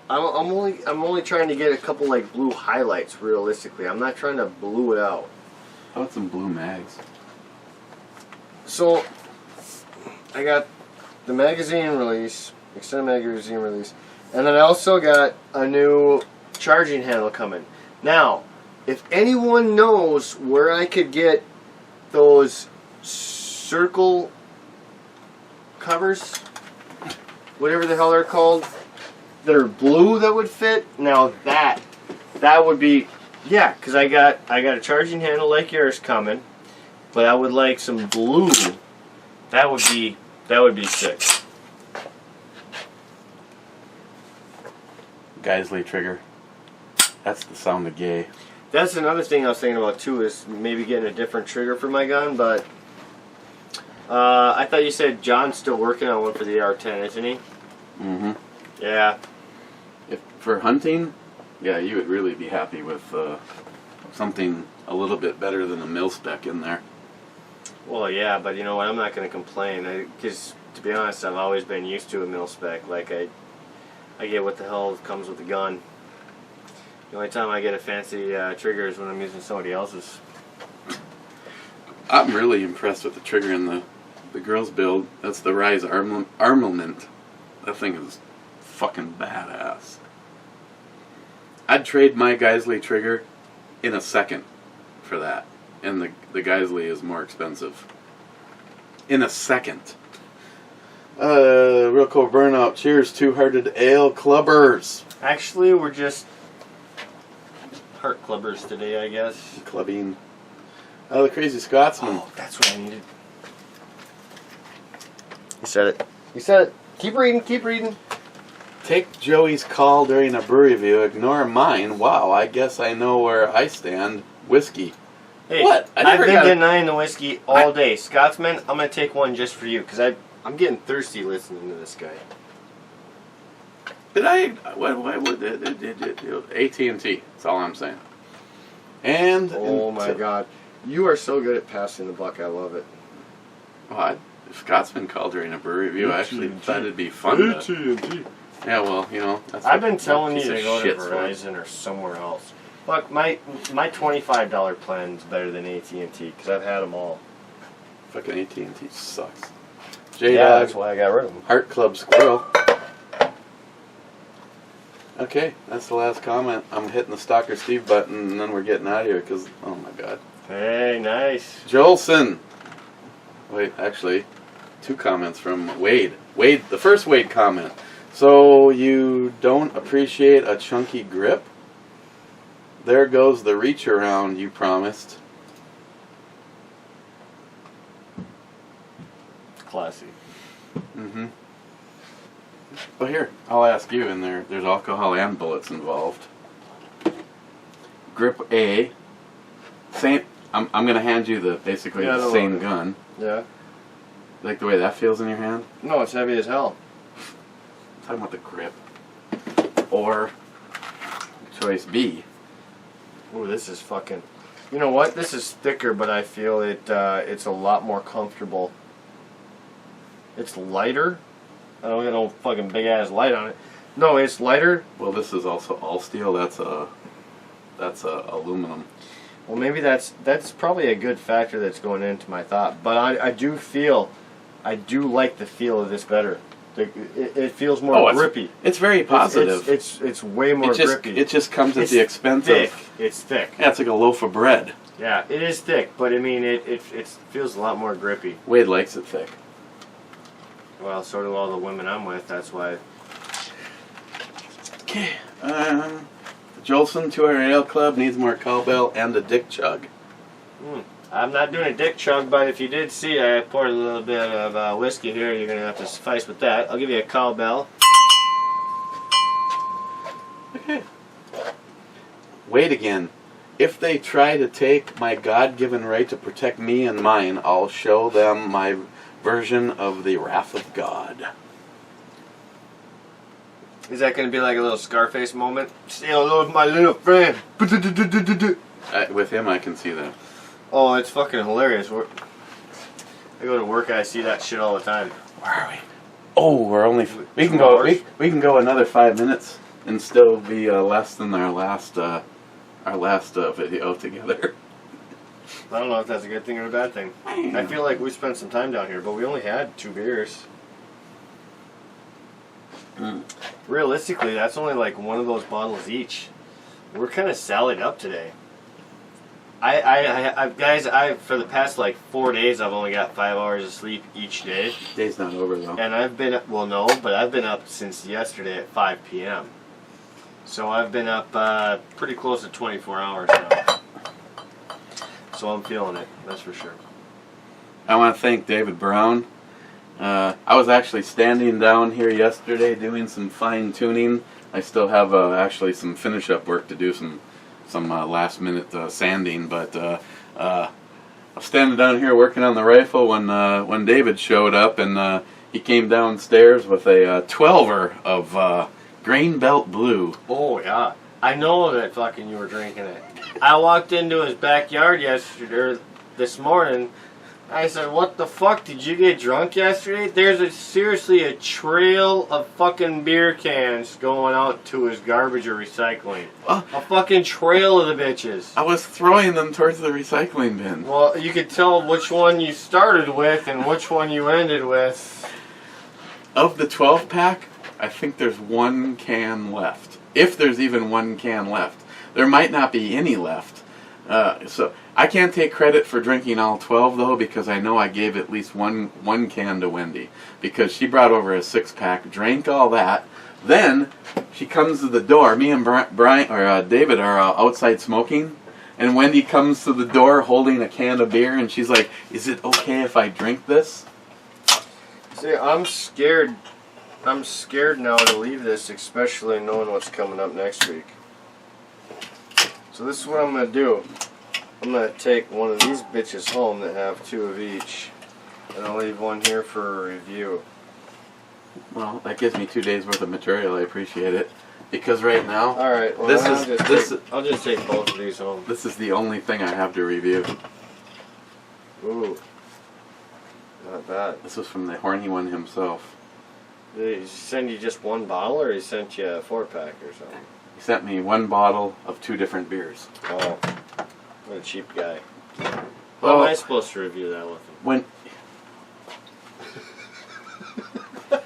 I'm only trying to get a couple like blue highlights realistically. I'm not trying to blue it out. How about some blue mags? So I got the magazine release, extended magazine release, and then I also got a new charging handle coming. Now, if anyone knows where I could get those circle covers, whatever the hell they're called, that are blue that would fit, now that would be, yeah, because I got a charging handle like yours coming, but I would like some blue. That would be sick. Geisley trigger. That's the sound of gay. That's another thing I was thinking about too, is maybe getting a different trigger for my gun, but I thought you said John's still working on one for the R10, isn't he? Mm-hmm. Yeah. If for hunting, yeah, you would really be happy with something a little bit better than a mil spec in there. Well, yeah, but you know what? I'm not going to complain, because to be honest, I've always been used to a mil spec. Like I get what the hell comes with the gun. The only time I get a fancy trigger is when I'm using somebody else's. I'm really impressed with the trigger in the girls' build. That's the Rise Armament. That thing is fucking badass. I'd trade my Geisley trigger in a second for that. And the Geisley is more expensive. In a second. Real cool burnout. Cheers, Two-Hearted Ale Clubbers. Actually, we're just heart clubbers today, I guess. Clubbing. Oh, the Crazy Scotsman. Oh, that's what I needed. You said it. You said it. Keep reading, keep reading. Take Joey's call during a brew review. Ignore mine. Wow, I guess I know where I stand. Whiskey. Hey, What? I've been denying the whiskey all day. Scotsman, I'm going to take one just for you, because I'm getting thirsty listening to this guy. Did I? What AT&T. That's all I'm saying. And Oh my god. You are so good at passing the buck. I love it. Well, if Scotsman called during a brew review, I actually thought it'd be fun to... AT&T. Yeah, well, you know... That's I've been what telling you piece to of go to shit's for. Verizon or somewhere else. Look, my $25 plan is better than AT&T, because I've had them all. Fucking AT&T sucks. Yeah, J-Dog, that's why I got rid of them. Heart Club Squirrel. Okay, that's the last comment. I'm hitting the Stalker Steve button, and then we're getting out of here, because... Oh, my God. Hey, nice. Jolson. Wait, actually, 2 comments from Wade. Wade, the first Wade comment. So you don't appreciate a chunky grip? There goes the reach around you promised. Classy. Mm-hmm. Well, here, I'll ask you, and there's alcohol and bullets involved. Grip A. Same. I'm going to hand you basically Yeah, the same gun. Yeah. Like the way that feels in your hand? No, it's heavy as hell. I'm talking about the grip. Or choice B. Ooh, this is fucking... You know what? This is thicker, but I feel it's a lot more comfortable. It's lighter. I don't get no fucking big ass light on it. No, it's lighter. Well, this is also all steel. That's aluminum. Well, maybe that's probably a good factor that's going into my thought. But I do like the feel of this better. It feels more grippy. It's very positive. It's way more grippy. It just comes at the expense thick. of... It's thick. Yeah, it's like a loaf of bread. Yeah, it is thick, but I mean, it feels a lot more grippy. Wade likes it thick. Well, so do all the women I'm with. That's why. Okay. The Jolson, 200 Ale Club, needs more cowbell and a dick chug. I'm not doing a dick chug, but if you did see, I poured a little bit of whiskey here. You're going to have to suffice with that. I'll give you a cowbell. Okay. Wait again. If they try to take my God-given right to protect me and mine, I'll show them my version of the wrath of God. Is that going to be like a little Scarface moment? Say hello to my little friend. With him, I can see that. Oh, it's fucking hilarious. I go to work, I see that shit all the time. Where are we? Oh, we're only. We can 2 go. hours? We can go another 5 minutes and still be less than our last video together. I don't know if that's a good thing or a bad thing. I feel like we spent some time down here, but we only had 2 beers. Realistically, that's only like one of those bottles each. We're kind of sallied up today. Guys, for the past like 4 days, I've only got 5 hours of sleep each day. Day's not over though. And I've been, well, no, but I've been up since yesterday at 5 p.m. So I've been up pretty close to 24 hours now. So I'm feeling it, that's for sure. I want to thank David Brown. I was actually standing down here yesterday doing some fine tuning. I still have actually some finish up work to do, some last minute sanding, but I was standing down here working on the rifle when David showed up, and he came downstairs with a 12er of Grain Belt Blue. Oh yeah, I know that fucking you were drinking it. I walked into his backyard this morning. I said, "What the fuck? Did you get drunk yesterday?" There's seriously a trail of fucking beer cans going out to his garbage or recycling. A fucking trail of the bitches. I was throwing them towards the recycling bin. Well, you could tell which one you started with and which one you ended with. Of the 12 pack, I think there's 1 can left. If there's even 1 can left. There might not be any left. So I can't take credit for drinking all 12 though, because I know I gave at least one can to Wendy, because she brought over a 6-pack, drank all that. Then she comes to the door. Me and David are outside smoking, and Wendy comes to the door holding a can of beer, and she's like, "Is it okay if I drink this?" See, I'm scared. I'm scared now to leave this, especially knowing what's coming up next week. So this is what I'm going to do. I'm going to take one of these bitches home that have 2 of each, and I'll leave one here for a review. Well, that gives me 2 days worth of material. I appreciate it, because right now, All right, well, I'll just take both of these home. this is the only thing I have to review. Ooh, not bad. This was from the horny one himself. Did he send you just 1 bottle, or he sent you a 4-pack or something? He sent me 1 bottle of 2 different beers. Oh, what a cheap guy. Well, How am I supposed to review that with him? when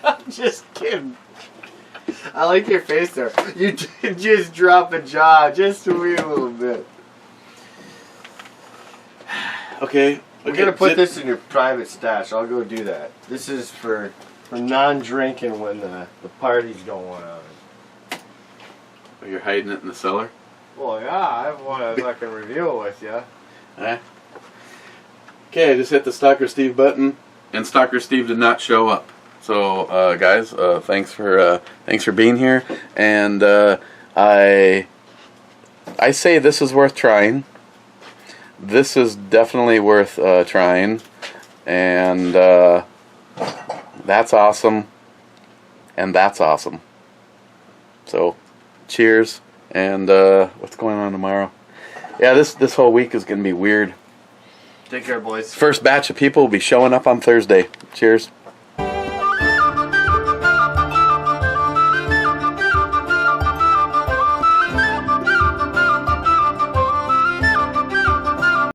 I'm just kidding. I like your face there. You did just drop a jaw just a wee little bit. okay, We're gonna put this in your private stash. I'll go do that. This is for non-drinking when the party's going on. Oh, you're hiding it in the cellar. Well, yeah, I want to fucking review it with you. Okay, I just hit the Stalker Steve button, and Stalker Steve did not show up. So, guys, thanks for being here, and I say this is worth trying. This is definitely worth trying, and that's awesome, and that's awesome. So, cheers, and what's going on tomorrow? Yeah, this whole week is going to be weird. Take care, boys. First batch of people will be showing up on Thursday. Cheers.